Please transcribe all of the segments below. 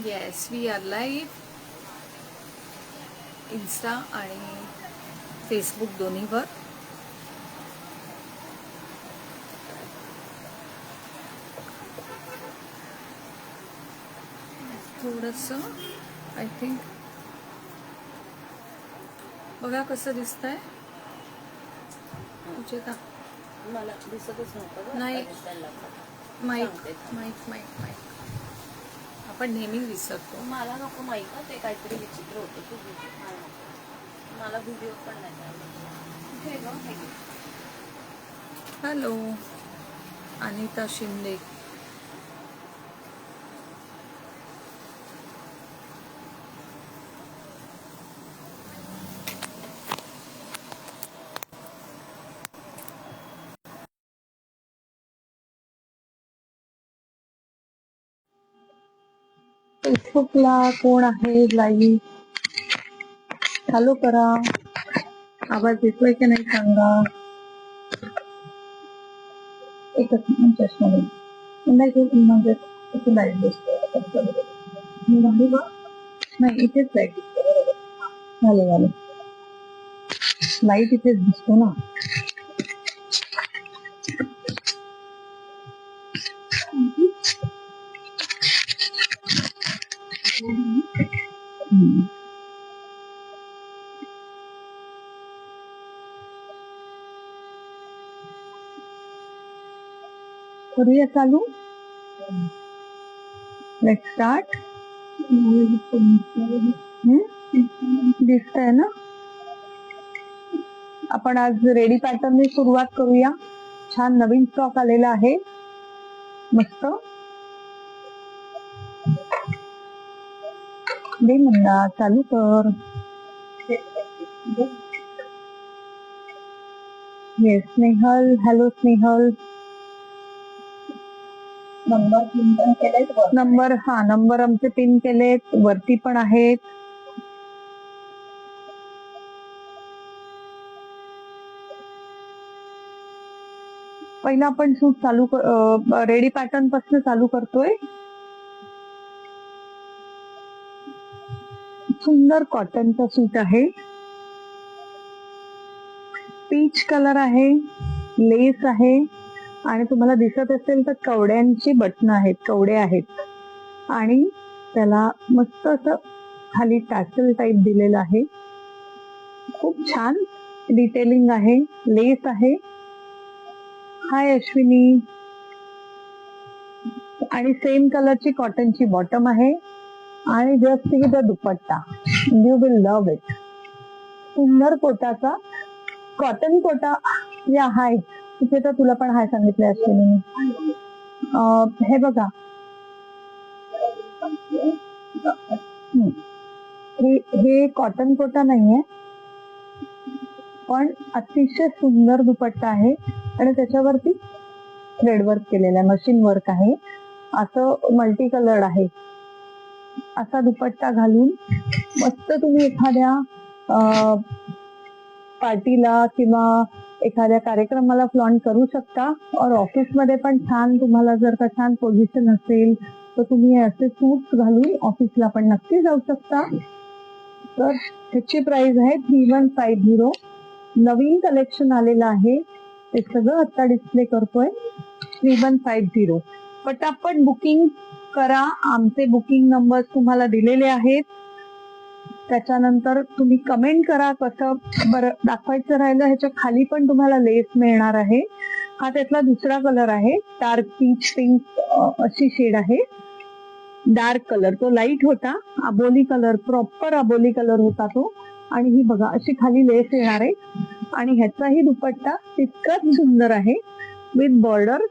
Yes, we are live Insta आणि Facebook दोन्हीवर. थोडंसं आय थिंक बघा कसं दिसतंय तुझे का? मला दिसतच नव्हतं. नाही. माईक सांगते. माईक माईक माईक आपण नेहमी विसरतो. मला नको माहित ना, ते काहीतरी विचित्र होतं. तू मला व्हिडिओ पण नाही पाहिजे. हॅलो अनिता शिंदे. फेसबुकला कोण आहे लाईव्ह? हॅलो करा. आवाज येतोय की नाही सांगा. एकच मिनिट चष्मा म्हणजे इथे लाईट दिसतोय. नाही इथेच लाईट दिसतोय. झालं लाईट इथेच दिसतो ना. करूया चालू. Let's start. दिसतंय ना. आपण आज रेडी पॅटर्नने सुरुवात करूया. छान नवीन स्टॉक आलेला आहे मस्त. दे म्हणला चालू कर. Yes Snehal. Hello Snehal. Number pin पण केलेत. नंबर आमचे पिन केलेत, वरती पण आहेत. पहिला आपण सूट चालू रेडी पॅटर्न पासून चालू करतोय. सुंदर कॉटनचा सूट आहे. पीच कलर आहे, लेस आहे आणि तुम्हाला दिसत असेल तर कवड्यांची बटन आहेत, कवडे आहेत आणि त्याला मस्त असं खाली टॅसल टाईप दिलेलं आहे. खूप छान डिटेलिंग आहे, लेस आहे. हाय अश्विनी. आणि सेम कलरची कॉटनची बॉटम आहे आणि just with the dupatta. You will love it. सुंदर कोटाचा कॉटन कोटा. या हाय तिथे तर तुला पण हाय सांगितले अश्विनी. हे बघा हे कॉटन कोटा नाहीये पण अतिशय सुंदर दुपट्टा आहे आणि त्याच्यावरती थ्रेड वर्क केलेलं आहे, मशीन वर्क आहे. असं मल्टी कलर्ड आहे. असा दुपट्टा घालून मस्त तुम्ही एखाद्या पार्टीला किंवा एखाद्या कार्यक्रमाला फ्लॉन्ट करू शकता. और ऑफिसमध्ये पण छान, तुम्हाला जर का छान पोझिशन असेल तर तुम्ही असे सूट घालून ऑफिसला पण नक्की जाऊ शकता. तर ह्याची प्राइस आहे 3150. नवीन कलेक्शन आलेलं आहे ते सगळं आता डिस्प्ले करतोय. 3150. पटापट बुकिंग करा. आमचे बुकिंग नंबर तुम्हाला दिलेले आहेत. त्याच्यानंतर तुम्ही कमेंट करा. कसं बरं दाखवायचं राहिलं, ह्याच्या खाली पण तुम्हाला लेस मिळणार आहे. हा त्यातला दुसरा कलर आहे, डार्क पीच पिंक अशी शेड आहे. डार्क कलर तो लाईट होता, अबोली कलर, प्रॉपर अबोली कलर होता तो. आणि ही बघा अशी खाली लेस येणार आहे आणि ह्याचाही दुपट्टा तितकाच सुंदर आहे, विथ बॉर्डर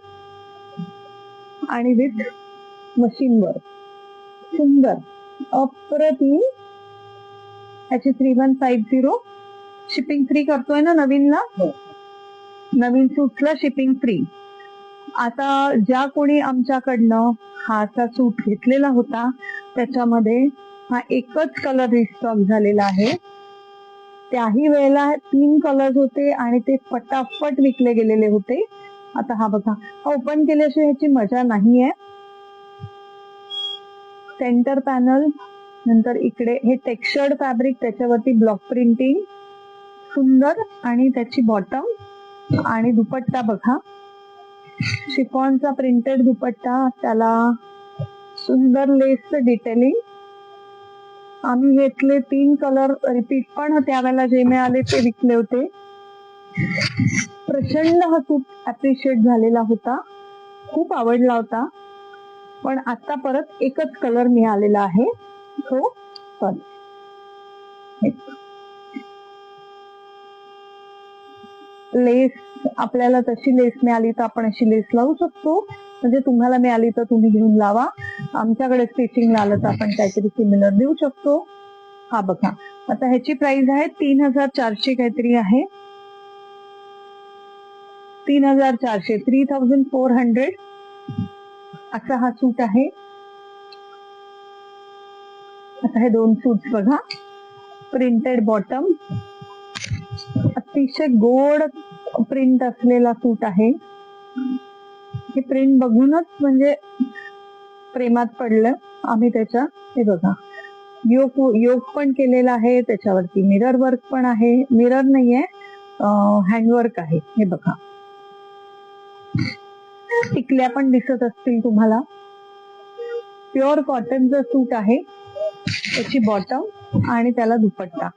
आणि विथ मशीन वर्क. सुंदर अप्रतिम. ह्याची 3150. शिपिंग फ्री करतोय ना नवीनला. नवीन सूटला शिपिंग फ्री. आता ज्या कोणी आमच्याकडनं हा असा सूट घेतलेला होता त्याच्यामध्ये हा एकच कलर रिस्टॉक झालेला आहे. त्याही वेळेला 3 कलर्स होते आणि ते फटाफट विकले गेलेले होते. आता हा बघा, हा ओपन केल्याशिवाय ह्याची मजा नाहीये. सेंटर पॅनल, नंतर इकडे हे टेक्स्चर्ड फॅब्रिक, त्याच्यावरती ब्लॉक प्रिंटिंग सुंदर, आणि त्याची बॉटम आणि दुपट्टा बघा, शिफॉनचा प्रिंटेड दुपट्टा, त्याला सुंदर लेसचं डिटेलिंग. आम्ही घेतले 3 कलर, रिपीट पण त्यावेळेला जे मिळाले ते विकले होते. प्रचंड हा सूट अप्रिशिएट झालेला होता, खूप आवडला होता. पण आता परत एकच कलर मिळालेला आहे, तो लेस आपल्याला तशी लेस मिळाली तर आपण अशी लेस लावू शकतो, म्हणजे तुम्हाला मिळाली तर तुम्ही घेऊन लावा. आमच्याकडे स्टिचिंग आलं तर आपण काहीतरी सिमिलर देऊ शकतो. हा बघा, आता ह्याची प्राइस आहे 3400 काहीतरी आहे, 3400, 3400 असा हा सूट आहे. आता हे 2 सूट बघा, प्रिंटेड बॉटम, अतिशय गोड प्रिंट असलेला सूट आहे. हे प्रिंट बघूनच म्हणजे प्रेमात पडलं आम्ही त्याच्या. हे बघा, योक पण केलेला आहे, त्याच्यावरती मिरर वर्क पण आहे, मिरर नाहीये, हँडवर्क आहे. हे बघा, टिकल्या पण दिसत असतील तुम्हाला. प्युअर कॉटनचं सूट आहे, त्याची बॉटम आणि त्याला दुपट्टा.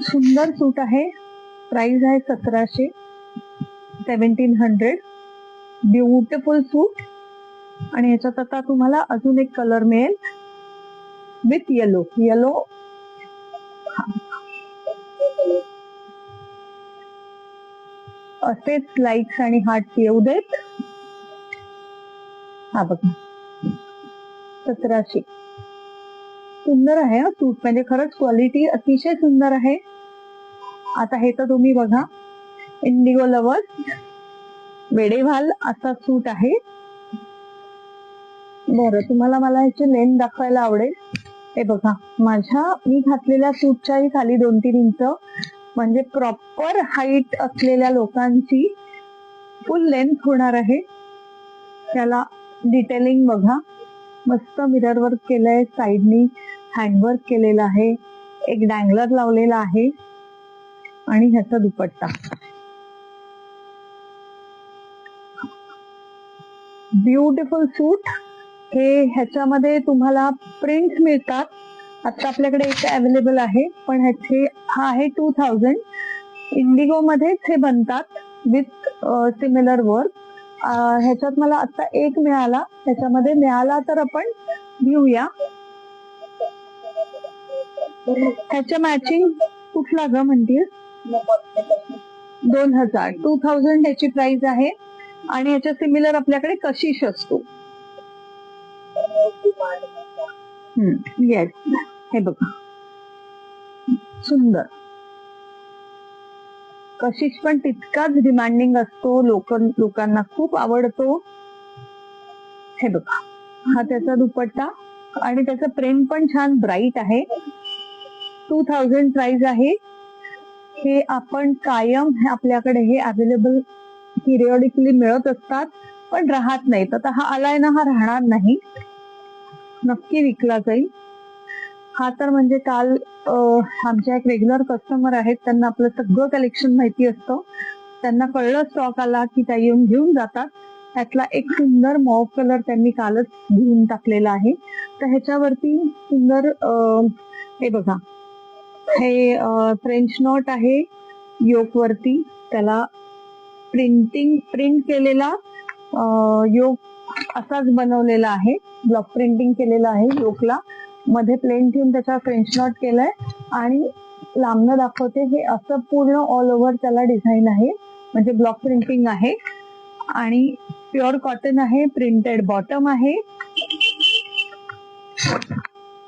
सुंदर सूट आहे, प्राइस आहे 1700. ब्युटिफुल सूट. आणि ह्याच्यात आता तुम्हाला अजून एक कलर मिळेल विथ येलो. असेच लाईक्स आणि हार्ट येऊ देत. हा बघा, 1700. सुंदर आहे हा सूट, म्हणजे खरंच क्वालिटी अतिशय सुंदर आहे. आता हे तर तुम्ही बघा, इंडिगो लवर्स वेडे व्हाल असा सूट आहे. बरं, तुम्हाला मला ह्याची लेंथ दाखवायला आवडेल. हे बघा, मी घातलेल्या सूटच्याही खाली 2-3 इंच, म्हणजे प्रॉपर हाईट असलेल्या लोकांची फुल लेंथ होणार आहे. त्याला डिटेलिंग बघा, मस्त मिरर वर्क केलंय, साइडनी हँडवर्क केलेलं आहे, एक डँगलर लावलेला आहे, आणि ह्याचा दुपट्टा. ब्युटिफुल सूट. हे ह्याच्यामध्ये तुम्हाला प्रिंट मिळतात. आता आपल्याकडे एक अवेलेबल आहे, पण हा आहे 2000. इंडिगो मध्येच हे बनतात विथ सिमिलर वर्क. ह्याच्यात मला आता एक मिळाला, त्याच्यामध्ये मिळाला तर आपण घेऊया. ह्याच्या मॅचिंग कुठला ग म्हणतील? 2000 ह्याची प्राइस आहे. आणि ह्याच्या सिमिलर आपल्याकडे कशिश असतो. येस, हे बघा, सुंदर. कशिश पण तितकाच डिमांडिंग असतो, लोकांना खूप आवडतो. हे बघा, हा त्याचा दुपट्टा, आणि त्याचा प्रिंट पण छान ब्राईट आहे. 2000 प्राइस आहे. हे आपण कायम आपल्याकडे हे अवेलेबल पिरियडिकली मिळत असतात, पण राहत नाहीत. आता हा आलाय ना, हा राहणार नाही, नक्की विकला जाईल. हा तर म्हणजे काल आमच्या एक रेग्युलर कस्टमर आहेत, त्यांना आपलं सगळं कलेक्शन माहिती असतं. त्यांना कळलं स्टॉक आला की त्या येऊन घेऊन जातात. त्यातला एक सुंदर मॉव कलर त्यांनी कालच घेऊन टाकलेला आहे. तर ह्याच्यावरती सुंदर हे बघा, हे फ्रेंच नॉट आहे योक वरती, त्याला प्रिंट केलेला योक असाच बनवलेला आहे, ब्लॉक प्रिंटिंग केलेला आहे योकला, मध्ये प्लेन ठेवून त्याचा फ्रेंच नॉट केलाय. आणि लांबनं दाखवते, हे असं पूर्ण ऑल ओव्हर त्याला डिझाईन आहे, म्हणजे ब्लॉक प्रिंटिंग आहे. आणि प्युअर कॉटन आहे, प्रिंटेड बॉटम आहे,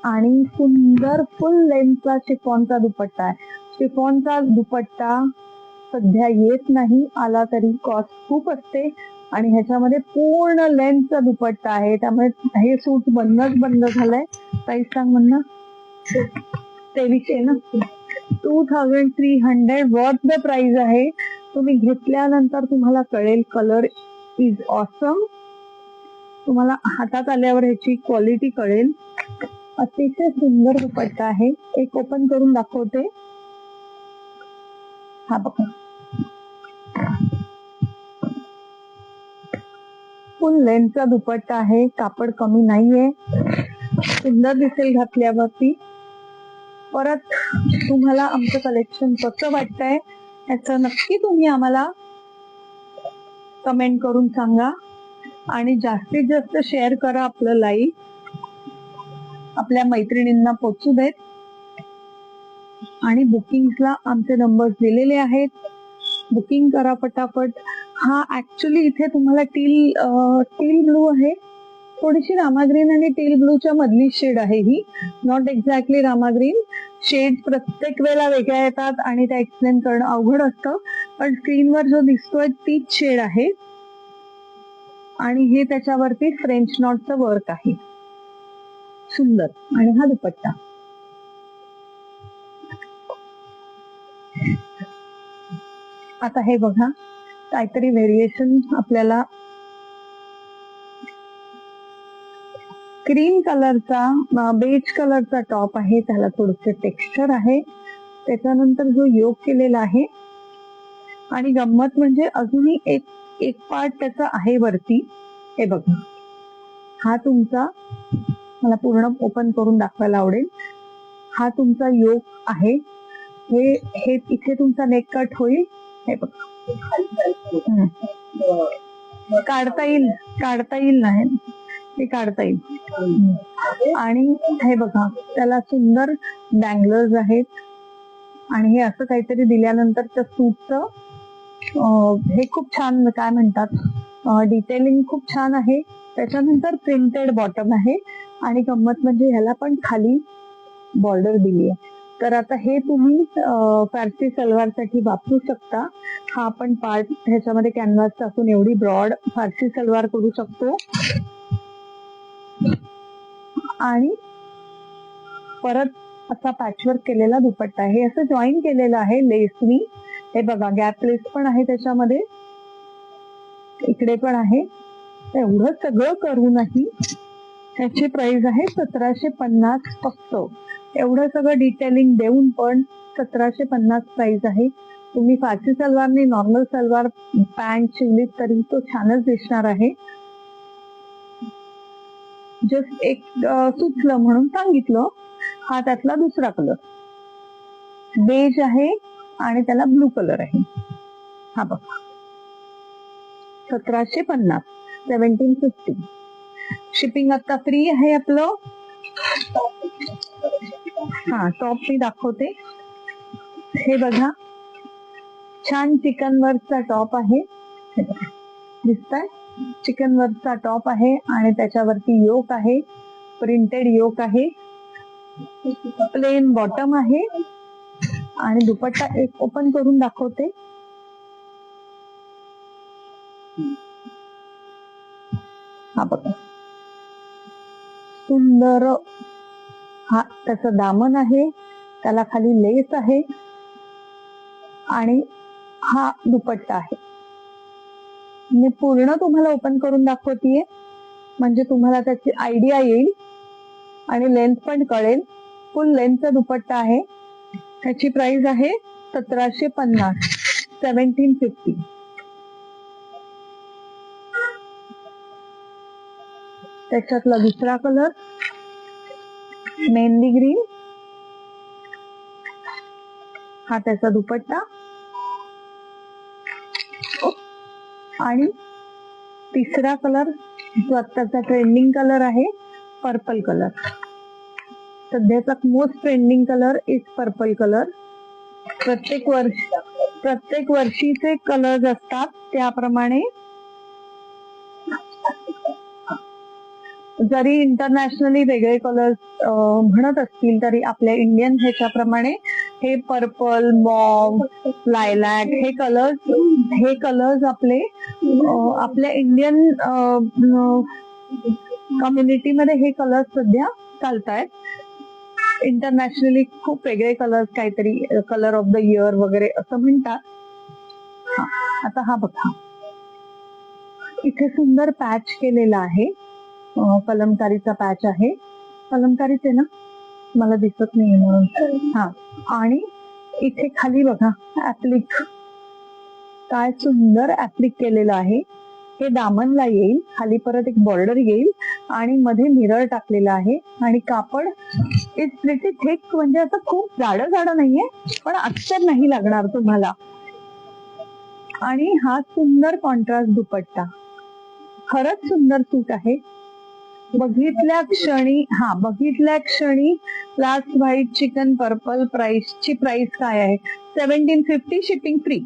आणि सुंदर फुल लेंथचा शिफॉनचा दुपट्टा आहे. शिफॉनचा दुपट्टा सध्या येत नाही, आला तरी कॉस्ट खूप असते. आणि ह्याच्यामध्ये पूर्ण लेंथचा दुपट्टा आहे, त्यामुळे हे सूट बंद झालंय. प्राइस सांग म्हणणं, 2300 ना. 2300 वर्थ द प्राइस आहे. तुम्ही घेतल्यानंतर तुम्हाला कळेल, कलर इज ऑसम. तुम्हाला हातात आल्यावर ह्याची क्वालिटी कळेल. अतिशय सुंदर दुपट्टा आहे. एक ओपन करून दाखवते. हा बघा, फुल लेंथचा दुपट्टा आहे. कापड कमी नाहीये. सुंदर दिसेल घातल्यावरती. परत तुम्हाला आमचं कलेक्शन कसं वाटतंय याचं नक्की तुम्ही आम्हाला कमेंट करून सांगा. आणि जास्तीत जास्त शेअर करा आपलं लाईव्ह. आपल्या मैत्रिणींना पोचू देत. आणि बुकिंगला आमचे नंबर्स दिलेले आहेत. बुकिंग करा पटापट. हा ऍक्च्युली इथे तुम्हाला टील ब्लू आहे. थोडीशी रामाग्रीन आणि टील ब्लूच्या मधली शेड आहे ही. नॉट एक्झॅक्टली रामाग्रीन. शेड प्रत्येक वेळेला वेगळ्या येतात आणि त्या एक्सप्लेन करणं अवघड असतं. पण स्क्रीनवर जो दिसतोय तीच शेड आहे. आणि हे त्याच्यावरती फ्रेंच नॉटचं वर्क आहे. सुंदर. आणि हा दुपट्टा. आता हे बघा, काहीतरी व्हेरिएशन आपल्याला क्रीम कलरचा बेज कलरचा टॉप आहे. त्याला थोडंसं टेक्स्चर आहे. त्याच्यानंतर जो योग केलेला आहे. आणि गंमत म्हणजे अजूनही एक पार्ट त्याचा आहे वरती. हे बघा, हा तुमचा, मला पूर्ण ओपन करून दाखवायला आवडेल. हा तुमचा योग आहे. हे इथे तुमचा नेक कट होईल. हे बघा, काढता येईल नाही, ते काढता येईल. आणि हे बघा, त्याला सुंदर बँगलर्स आहेत. आणि हे असं काहीतरी दिल्यानंतर त्या सूटचं हे खूप छान, काय म्हणतात, डिटेलिंग खूप छान आहे. त्याच्यानंतर प्रिंटेड बॉटम आहे. आणि गंमत म्हणजे ह्याला पण खाली बॉर्डर दिली आहे. तर आता हे तुम्ही फॅन्सी सलवारसाठी वापरू शकता. हा आपण पार्ट ह्याच्यामध्ये कॅनव्हास टाकून एवढी ब्रॉड फारसी सलवार करू शकतो. आणि परत असा पॅचवर्क केलेला दुपट्टा आहे. असं जॉईन केलेलं आहे लेसनी. हे बघा, गॅप लेस पण आहे त्याच्यामध्ये, इकडे पण आहे. एवढं सगळं करूनही त्याची प्राइस आहे 1750 फक्त. एवढं सगळं डिटेलिंग देऊन पण 1750 प्राइस आहे. तुम्ही फारसी सलवारने नॉर्मल सलवार पॅन्ट शिवलीत तरी तो छानच दिसणार आहे. जस्ट एक सुचलं म्हणून सांगितलं. हा त्यातला दुसरा कलर बेज आहे आणि त्याला ब्लू कलर आहे. हा बघा, 1750, 1750. शिपिंग आता फ्री आहे आपलं. हा, टॉप मी दाखवते. हे बघा, छान चिकन वर्कचा टॉप आहे. दिसतंय, चिकन वर्कचा टॉप आहे. आणि त्याच्यावरती योक आहे, प्रिंटेड योक आहे. प्लेन बॉटम आहे. आणि दुपट्टा एक ओपन करून दाखवते. हा बघा, सुंदर. हा त्याचं दामन आहे. त्याला खाली लेस आहे. आणि हा दुपट्टा आहे. मी पूर्ण तुम्हाला ओपन करून दाखवतीये म्हणजे तुम्हाला त्याची आयडिया येईल आणि लेंथ पण कळेल. फुल लेंथचा दुपट्टा आहे. त्याची प्राइस आहे 1750, 1750. त्याच्यातला दुसरा कलर मेहंदी ग्रीन. हा त्याचा दुपट्टा. आणि तिसरा कलर जो आत्ताचा ट्रेंडिंग कलर आहे, पर्पल कलर. सध्याचा most trending colour is purple colour. प्रत्येक वर्षीचे कलर्स असतात त्याप्रमाणे. जरी इंटरनॅशनली वेगळे कलर्स म्हणत असतील तरी आपल्या इंडियन ह्याच्याप्रमाणे हे पर्पल, मॉम, लायलॅक हे कलर्स आपल्या इंडियन कम्युनिटीमध्ये हे कलर्स सध्या चालतायत. इंटरनॅशनली खूप वेगळे कलर्स, काहीतरी कलर ऑफ द इयर वगैरे असं म्हणतात. आता हा बघा, इथे सुंदर पॅच केलेला आहे. कलमकारीचा पॅच आहे. कलमकारीच आहे ना, मला दिसत नाही म्हणून. हा, आणि इथे खाली बघा ऍप्लिक, काय सुंदर ऍप्लिक केलेलं आहे. हे दामनला येईल, खाली परत एक बॉर्डर येईल आणि मध्ये मिरर टाकलेला आहे. आणि कापड इज प्रिटी थिक, म्हणजे असं खूप जाडं नाहीये, पण अक्षर नाही लागणार तुम्हाला. आणि हा सुंदर कॉन्ट्रास्ट दुपट्टा, खरंच सुंदर सूट आहे. बघितल्या क्षणी लास्ट व्हाईट चिकन पर्पल ची प्राइस काय आहे? 1750, शिपिंग फ्री.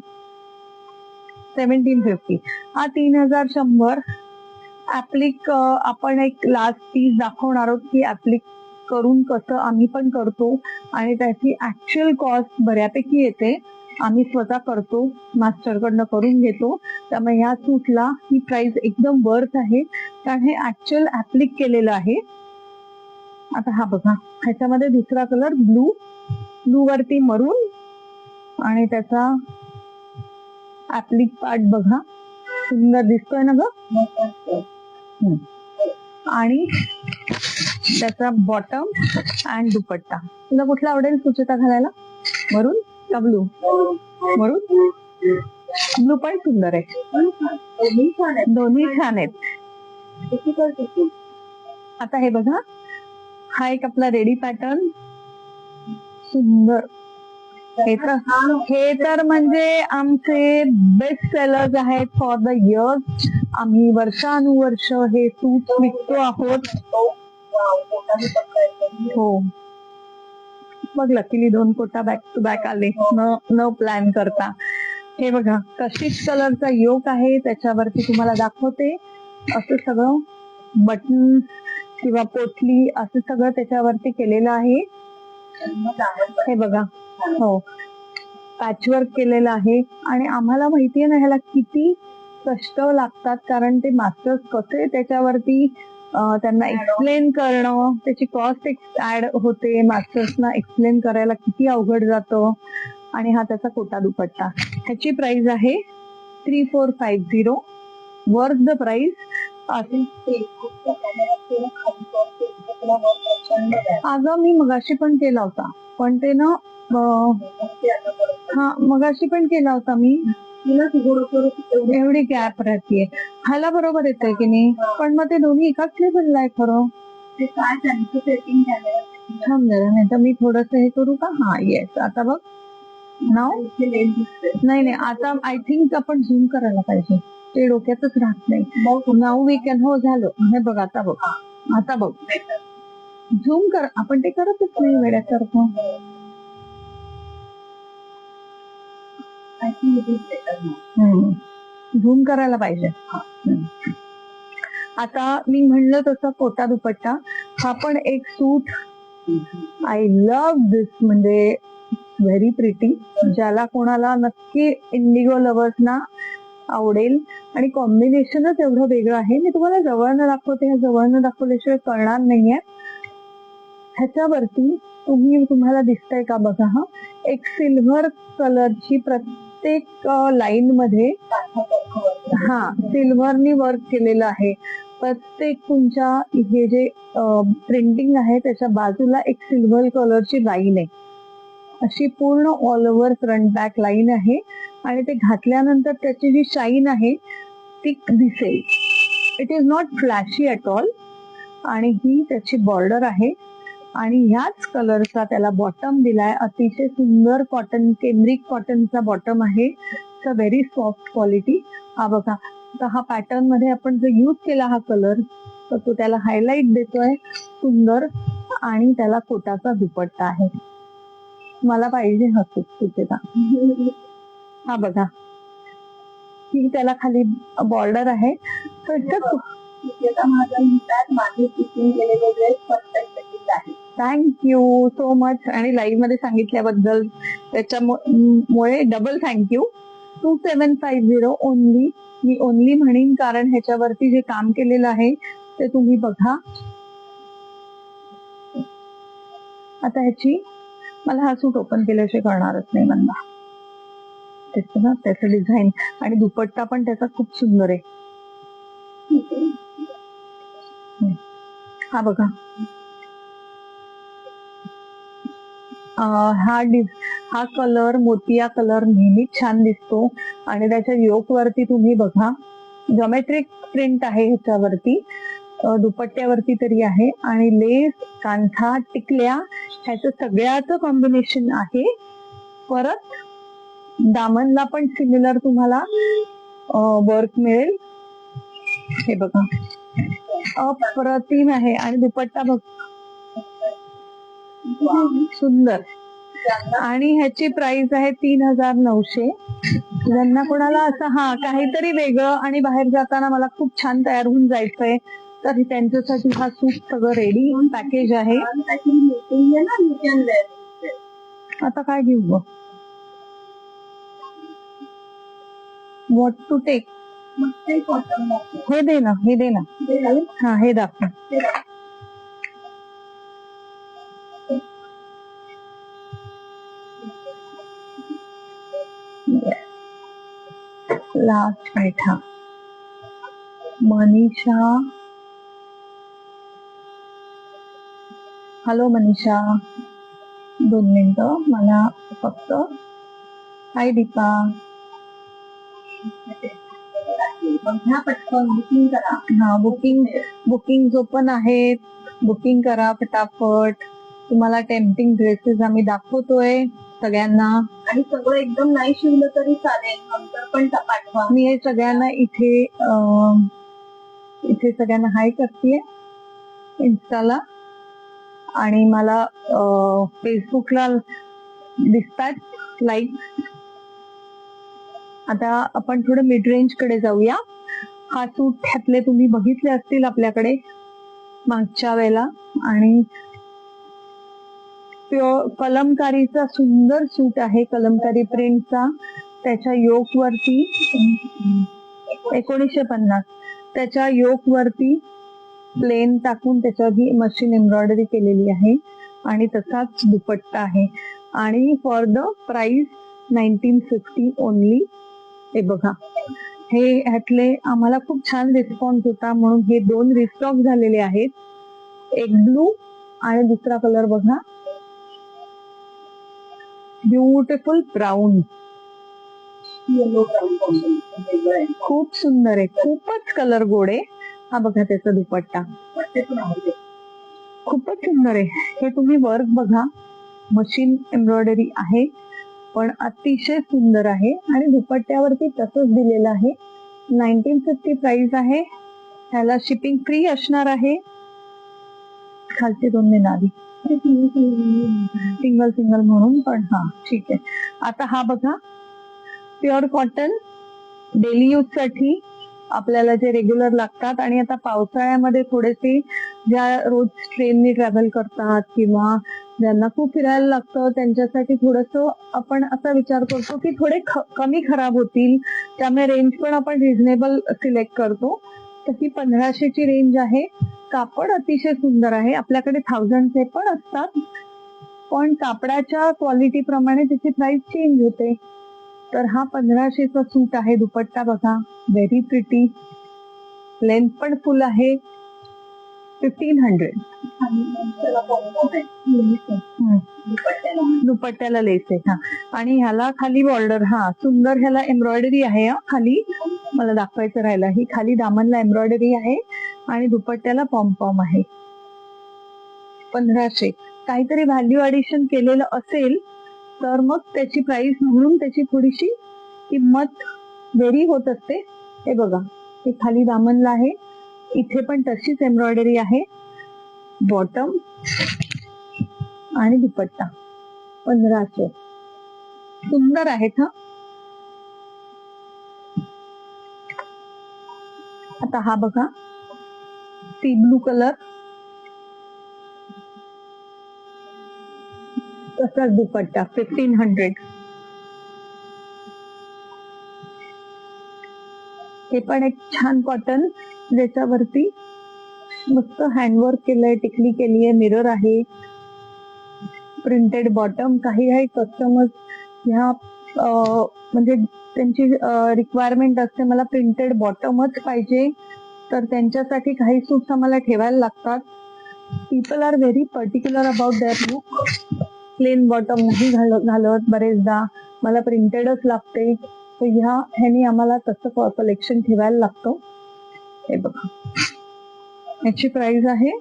1750. हा 3100. ऍप्लिक आपण एक लास्ट पीस दाखवणार आहोत की ऍप्लिक करून कसं आम्ही पण करतो, आणि त्याची ऍक्च्युअल कॉस्ट बऱ्यापैकी येते. आम्ही स्वतः करतो, मास्टरकडनं करून घेतो. त्यामुळे ह्या सूटला ही प्राइस एकदम वर्थ आहे, कारण हे ऍक्च्युअल ऍप्लिक केलेलं आहे. आता हा बघा, ह्याच्यामध्ये दुसरा कलर ब्लू वरती मरून, आणि त्याचा ऍप्लिक पार्ट बघा, सुंदर दिसतोय ना ग. आणि त्याचा बॉटम अँड दुपट्टा. तुला कुठला आवडेल सुचिता घालायला? मरून का ब्लू? मरून. ब्लू पण सुंदर आहे, दोन्ही छान आहेत. आता हे बघा, हा एक आपला रेडी पॅटर्न, सुंदर. हे तर म्हणजे आमचे बेस्ट सेलर्स आहेत फॉर द इयर्स. आम्ही वर्षानुवर्ष हे सूट विकतो आहोत. हो, मग luckily 2 quota back to back आले, न प्लॅन करता. हे बघा, कशिश कलरचा योक आहे, त्याच्यावरती तुम्हाला दाखवते. असं सगळं बटन किंवा पोटली असं सगळं त्याच्यावरती केलेलं आहे. हे बघा, हो, पॅचवर्क केलेलं आहे. आणि आम्हाला माहितीये ना ह्याला किती कष्ट लागतात, कारण ते मास्टर्स कसे त्याच्यावरती त्यांना एक्सप्लेन करणं, त्याची कॉस्ट ऍड होते. मास्टर्सना एक्सप्लेन करायला किती अवघड जातं. आणि हा त्याचा कोटा दुपट्टा. ह्याची प्राइस आहे 3450, वर्थ द प्राइस. अगं मी मगाशी पण केला होता, पण ते ना मगाशी पण केला होता मी. एवढी गॅप राहतीये. ह्याला बरोबर येतंय की नाही, पण मग ते दोन्ही एकाच लेवलला आहे खरं. ते काय त्यांचं सेटिंग थांब जरा, नाही तर मी थोडस हे करू का? हा, येस, आता बघ. नाही, आता आय थिंक आपण झूम करायला पाहिजे, ते डोक्यातच राहत नाही. Now we can. हो, झालं. हे बघ, आता बघ, झूम कर. आपण ते करतच नाही वेड्यासारखं. झूम करायला पाहिजे. आता मी म्हणलं तसं कोटा दुपट्टा, हा पण एक सूट. आय लव्ह दिस, म्हणजे व्हेरी प्रिटी. ज्याला कोणाला नक्की इंडिगो लवर्सना आवडेल. आणि कॉम्बिनेशनच एवढं वेगळं आहे. मी तुम्हाला जवळनं दाखवते, ह्या जवळनं दाखवल्याशिवाय कळणार नाहीये. ह्याच्यावरती तुम्हाला दिसतंय का बघा, हा एक सिल्व्हर कलरची प्रत्येक लाईन मध्ये सिल्व्हरनी वर्क केलेलं आहे. प्रत्येक तुमच्या हे जे प्रिंटिंग आहे त्याच्या बाजूला एक सिल्व्हर कलरची लाईन आहे. अशी पूर्ण all over front back line आहे. आणि ते घातल्यानंतर त्याची जी शाईन आहे ती दिसेल. It is not flashy at all. आणि ही त्याची बॉर्डर आहे. आणि ह्याच कलरचा त्याला बॉटम दिलाय. अतिशय सुंदर कॉटन, केम्ब्रिक कॉटनचा बॉटम आहे. It's a very soft quality. हा बघा, तर हा पॅटर्न मध्ये आपण जो यूज केला हा कलर, तर तो त्याला हायलाइट देतोय सुंदर. आणि त्याला कोटाचा दुपट्टा आहे. मला पाहिजे हा सुचिता. हा बघा, ही त्याला खाली बॉर्डर आहे. Thank you so much. आणि लाईव्ह मध्ये सांगितल्याबद्दल त्याच्यामुळे double thank you. 2750 only. Me only म्हणेन कारण ह्याच्यावरती जे काम केलेलं आहे ते तुम्ही बघा. आता ह्याची मला हा सूट ओपन केल्याशिवाय कळणारच नाही मला. त्याचं डिझाईन आणि दुपट्टा पण त्याचा खूप सुंदर आहे. हा बघा, हा कलर मोतिया कलर नेहमीच छान दिसतो आणि त्याच्या योक वरती तुम्ही बघा जॉमेट्रिक प्रिंट आहे ह्याच्यावरती, दुपट्ट्यावरती तरी आहे, आणि लेस, कांथा, टिकल्या ह्याचं सगळ्याचं कॉम्बिनेशन आहे. परत दामनला पण सिमिलर तुम्हाला वर्क मिळेल. हे बघा अप्रतिम आहे. आणि दुपट्टा बघ सुंदर. आणि ह्याची प्राइस आहे 3900. ज्यांना कोणाला असं काहीतरी वेगळं आणि बाहेर जाताना मला खूप छान तयार होऊन जायचंय तर त्यांच्यासाठी हा सूट सगळं रेडी पॅकेज आहे. आता काय घेऊ ग, व्हॉट टू टेक, हे दे ना, हे दे ना. हा हे दाखव. लास्ट बैठा मनीषा. हॅलो मनीषा, 2 मिनिटं मला फक्त. हाय दीपा. बुकिंग करा. हा बुकिंग ओपन आहेत, बुकिंग करा फटाफट. तुम्हाला टेम्पटिंग ड्रेसेस आम्ही दाखवतोय सगळ्यांना. आणि सगळं एकदम नाही शिवलं तरी चालेल, नंतर पण पाठवा. मी हे सगळ्यांना इथे सगळ्यांना हाय करतेय इन्स्टाला, आणि मला फेसबुकला दिसतात लाईक. आता आपण थोडं मिड रेंज कडे जाऊया. हा सूट ह्यातले तुम्ही बघितले असतील आपल्याकडे मागच्या वेळेला, आणि कलमकारीचा सुंदर सूट आहे, कलमकारी प्रिंटचा. त्याच्या योक वरती 1950, त्याच्या योक वरती प्लेन टाकून त्याच्यावर मशीन एम्ब्रॉयडरी केलेली आहे आणि तसाच दुपट्टा आहे. आणि फॉर द प्राइस 1950 ओनली. हे बघा, हे ह्यातले आम्हाला खूप छान रिस्पॉन्स होता म्हणून हे 2 रिस्टॉक झालेले आहेत. एक ब्लू आणि दुसरा कलर बघा, ब्युटिफुल ब्राऊन, खूप सुंदर आहे, खूपच कलर गोड आहे. हा बघा त्याचा दुपट्टा खूपच सुंदर आहे. हे तुम्ही वर्क बघा, मशीन एम्ब्रॉयडरी आहे पण अतिशय सुंदर आहे आणि दुपट्ट्यावरती तसंच दिलेलं आहे. 1950 प्राइस आहे. ह्याला शिपिंग फ्री असणार आहे. खालचे 2 मिनारी सिंगल म्हणून पण. हा ठीक आहे. आता हा बघा, प्युअर कॉटन, डेली यूज साठी आपल्याला जे रेग्युलर लागतात. आणि आता पावसाळ्यामध्ये थोडेसे ज्या रोज ट्रेनने ट्रॅव्हल करतात किंवा ज्यांना खूप फिरायला लागतं त्यांच्यासाठी थोडस आपण असा विचार करतो की थोडे कमी खराब होतील, त्यामुळे रेंज पण आपण रिझनेबल सिलेक्ट करतो. तर ही 1500 ची रेंज आहे. कापड अतिशय सुंदर आहे. आपल्याकडे 1000 चे पण असतात, पण कापडाच्या क्वालिटी प्रमाणे त्याची प्राइस चेंज होते. तर हा 1500 चा सूट आहे. दुपट्टा बघा, व्हेरी प्रिटी, लेंथ पण फुल आहे. 1500. दुपट्ट्याला लेस आहे. हा, आणि ह्याला खाली बॉर्डर, हा सुंदर, ह्याला एम्ब्रॉयडरी आहे. खाली मला दाखवायचं राहिलं, ही खाली दामनला एम्ब्रॉयडरी आहे आणि दुपट्ट्याला पॉम आहे. 1500. काहीतरी व्हॅल्यू ऍडिशन केलेलं असेल तर मग त्याची प्राइस म्हणून त्याची थोडीशी किंमत व्हेरी होत असते. हे बघा, हे खाली दामनला आहे, इथे पण तशीच एम्ब्रॉयडरी आहे. बॉटम आणि दुपट्टा 1500. सुंदर आहेत. हा आता हा बघा, सी ब्लू कलर, तसाच दुपट्टा 1500. हे पण एक छान कॉटन, ज्याच्यावरती मस्त हँडवर्क केलंय, टिकली केलीये, मिरर आहे, प्रिंटेड बॉटम. काही कस्टमर्स ह्या म्हणजे त्यांची रिक्वायरमेंट असते, मला प्रिंटेड बॉटमच पाहिजे तर त्यांच्यासाठी काही सूट्स आम्हाला ठेवायला लागतात. People are very particular about their look. Plain bottom नाही घालत बरेचदा, मला प्रिंटेडच लागते. तर ह्यानी आम्हाला तसं कलेक्शन ठेवायला लागतं. हे बघा, याची प्राइस आहे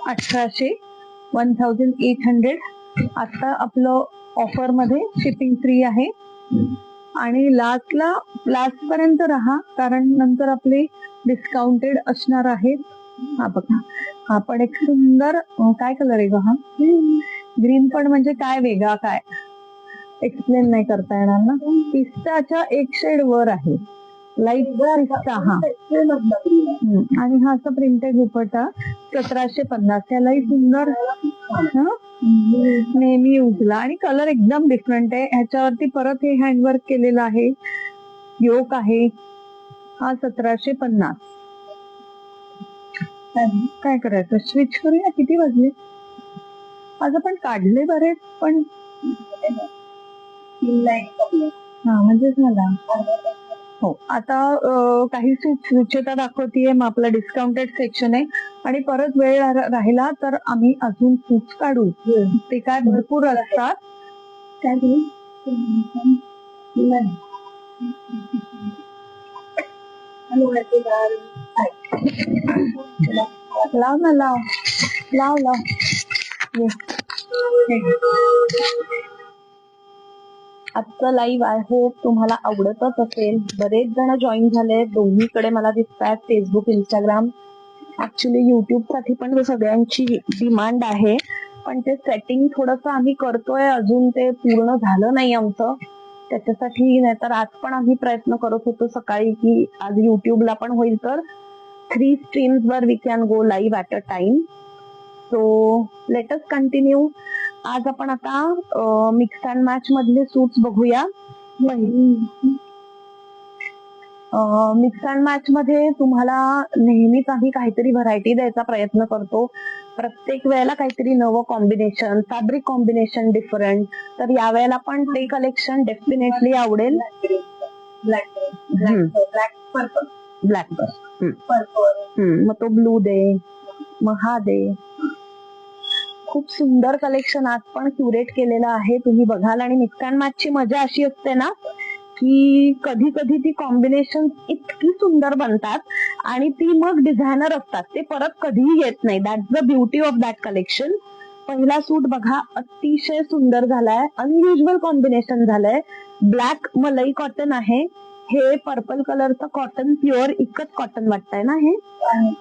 1800, 1800. आता आपलं ऑफर मध्ये शिपिंग फ्री आहे. आणि लास्ट पर्यंत राहा, कारण नंतर आपले डिस्काउंटेड असणार आहेत. हा बघा, हा पण एक सुंदर, काय कलर आहे ग हा? ग्रीन. पण म्हणजे काय वेगळा, काय एक्सप्लेन नाही करता येणार ना. पिस्ताच्या एक शेड वर आहे, लाईट पिस्ता. हा, आणि हा असा प्रिंटेड दुपट्टा 1750. त्यालाही सुंदर नेहमी युजला, आणि कलर एकदम डिफरंट आहे. ह्याच्यावरती परत हे हँडवर्क केलेलं आहे, योक आहे. हा 1750. काय करायचं, स्विच करूया? किती वाजले आज? आपण काढले बरेच, पण हा म्हणजे झाला. हो, आता काही सूट सुचेता दाखवतीये. मग आपलं डिस्काउंटेड सेक्शन आहे, आणि परत वेळ राहिला तर आम्ही अजून सूट काढू. ते काय भरपूर असतात. काय लाव ना, लाव. आजचं लाईव्ह आय होप तुम्हाला आवडतच असेल. बरेच जण जॉईन झाले, दोन्हीकडे मला दिसतात, फेसबुक, इंस्टाग्राम. ऍक्च्युली युट्यूब साठी पण सगळ्यांची डिमांड आहे, पण ते सेटिंग थोडस आम्ही करतोय, अजून ते पूर्ण झालं नाही आमचं. त्याच्यासाठी नाहीतर आज पण आम्ही प्रयत्न करत होतो सकाळी की आज युट्यूबला पण होईल, तर 3 स्ट्रीम्स वर we can go live at a time. So let us continue. आज आपण आता मिक्स अँड मॅच मधले सूट्स बघूया. मिक्स अँड मॅच मध्ये तुम्हाला नेहमीच आम्ही काहीतरी व्हरायटी द्यायचा प्रयत्न करतो. प्रत्येक वेळेला काहीतरी नवं कॉम्बिनेशन, फॅब्रिक कॉम्बिनेशन डिफरंट. तर यावेळेला पण ते कलेक्शन डेफिनेटली आवडेल. ब्लॅक मग तो ब्लू दे, मग हा दे. खूप सुंदर कलेक्शन आज पण क्युरेट केलेलं आहे, तुम्ही बघाल. आणि मिक्स अँड मॅच ची मजा अशी असते ना की कधी कधी ती कॉम्बिनेशन इतकी सुंदर बनतात, आणि ती मग डिझायनर असतात, ते परत कधीही येत नाही. That's the beauty of that collection. पहिला सूट बघा, अतिशय सुंदर झालाय, अनयुज्युअल कॉम्बिनेशन झालंय. ब्लॅक मलई कॉटन आहे, हे पर्पल कलरचं कॉटन, प्युअर इकत कॉटन वाटतंय ना. हे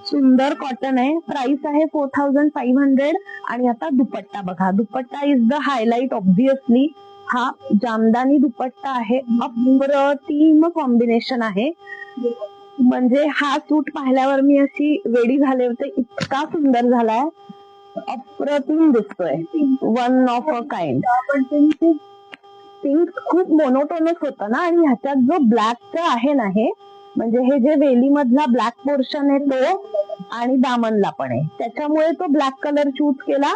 सुंदर कॉटन आहे. प्राइस आहे 4500. आणि आता दुपट्टा बघा, दुपट्टा इज द हायलाइट ऑब्व्हियसली. हा जामदानी दुपट्टा आहे, अप्रतिम कॉम्बिनेशन आहे. म्हणजे हा सूट पाहिल्यावर मी अशी वेडी झाले होते, इतका सुंदर झालाय, अप्रतिम दिसतोय. One of a kind. Pink खूप मोनोटोनस होतं ना, आणि ह्याच्यात जो ब्लॅकचा आहे ना, हे म्हणजे हे जे वेली मधला ब्लॅक पोर्शन आहे तो, आणि दामनला पण आहे, त्याच्यामुळे तो ब्लॅक कलर चूज केला.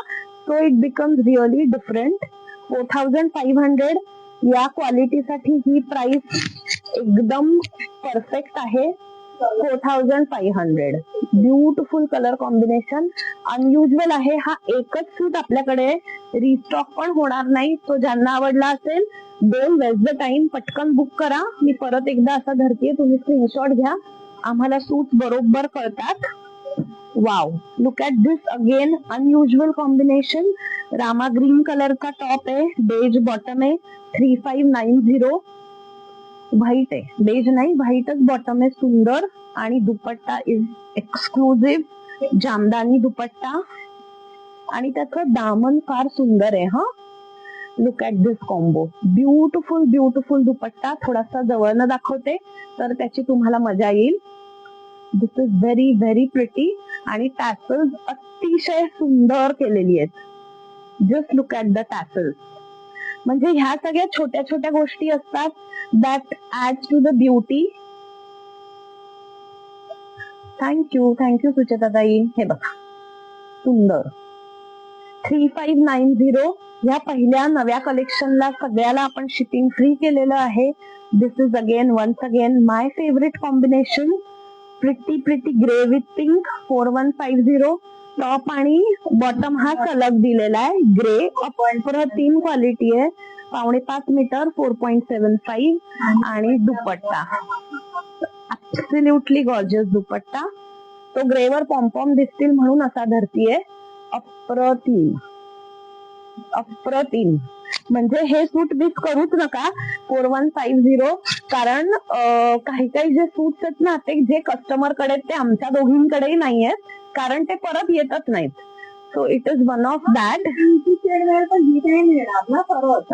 So it becomes really different. 4500 या क्वालिटीसाठी ही प्राइस एकदम परफेक्ट आहे. 4500. ब्युटिफुल कलर कॉम्बिनेशन, अनयुज्युअल आहे. हा एकच सूट आपल्याकडे, रिस्टॉक पण होणार नाही. तो ज्यांना आवडला असेल, डोंट वेस्ट द टाइम, पटकन बुक करा. मी परत एकदा असा धरतीये, तुम्ही स्क्रीनशॉट घ्या, आम्हाला सूट बरोबर कळतात. Wow, look at this again, unusual combination. Rama green कलरचा टॉप आहे, बेज बॉटम आहे, 3590. व्हाईट आहे, बेज नाही, व्हाईटच बॉटम आहे, सुंदर. आणि दुपट्टा इज एक्सक्लुझिव्ह जामदानी दुपट्टा, आणि त्याचं दामन फार सुंदर आहे. हा, look at this combo, beautiful beautiful dupatta. थोडासा जवळनं दाखवते तर त्याची तुम्हाला मजा येईल. This is very very pretty, आणि टॅसल्स अतिशय सुंदर केलेली आहेत. Just look at the tassels. म्हणजे ह्या सगळ्या छोट्या छोट्या गोष्टी असतात that add to the beauty. Thank you Sucheta ताई. हे बघा, सुंदर. 3590. या पहिल्या नव्या कलेक्शनला सगळ्याला आपण शिपिंग फ्री केलेलं आहे. This is again once again my favourite combination. Pretty grey with pink 4150. Top आणि बॉटम हा सलग दिलेला आहे ग्रे. अप्रतिम क्वालिटी आहे. 5.5 मीटर 4.75 आणि दुपट्टा ऍब्सोल्युटली गॉर्जियस दुपट्टा. तो ग्रेवर पॉम्पॉम दिसतील म्हणून असा धरतीये. अप्रतिम अप्रतिम. म्हणजे हे सूट मिस करूच नका 4150. कारण काही काही जे सूट्स आहेत ना ते जे कस्टमर कडे ते आमच्या दोघींकडेही नाही आहेत, कारण ते परत येतच नाहीत. So it is one of that.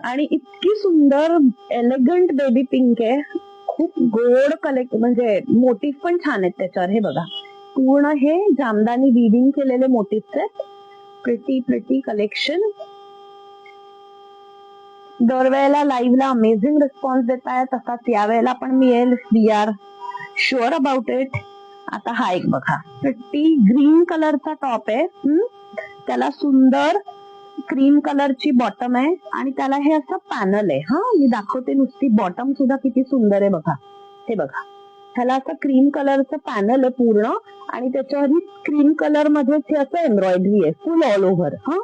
आणि इतकी सुंदर एलिगंट बेबी पिंक आहे. खूप गोड कलेक्ट, म्हणजे मोटिव्ह पण छान आहेत त्याच्यावर. हे बघा, पूर्ण हे जामदानी विविंग केलेले मोटिव्ह आहेत. Pretty collection. दरवेळेला लाईव्हला अमेझिंग रिस्पॉन्स देत आहे, तसाच या वेळेला पण मिळेल. We are sure about it. आता हा एक बघा, प्रिटी ग्रीन कलरचा टॉप आहे. त्याला सुंदर क्रीम कलरची बॉटम आहे आणि त्याला हे असं पॅनल आहे. हा, मी दाखवते नुसती. बॉटम सुद्धा किती सुंदर आहे बघा. हे बघा, ह्याला असं क्रीम कलरचं पॅनल आहे पूर्ण आणि त्याच्यावर क्रीम कलर मध्येच हे असं एम्ब्रॉयडरी आहे फुल ऑल ओव्हर. हा,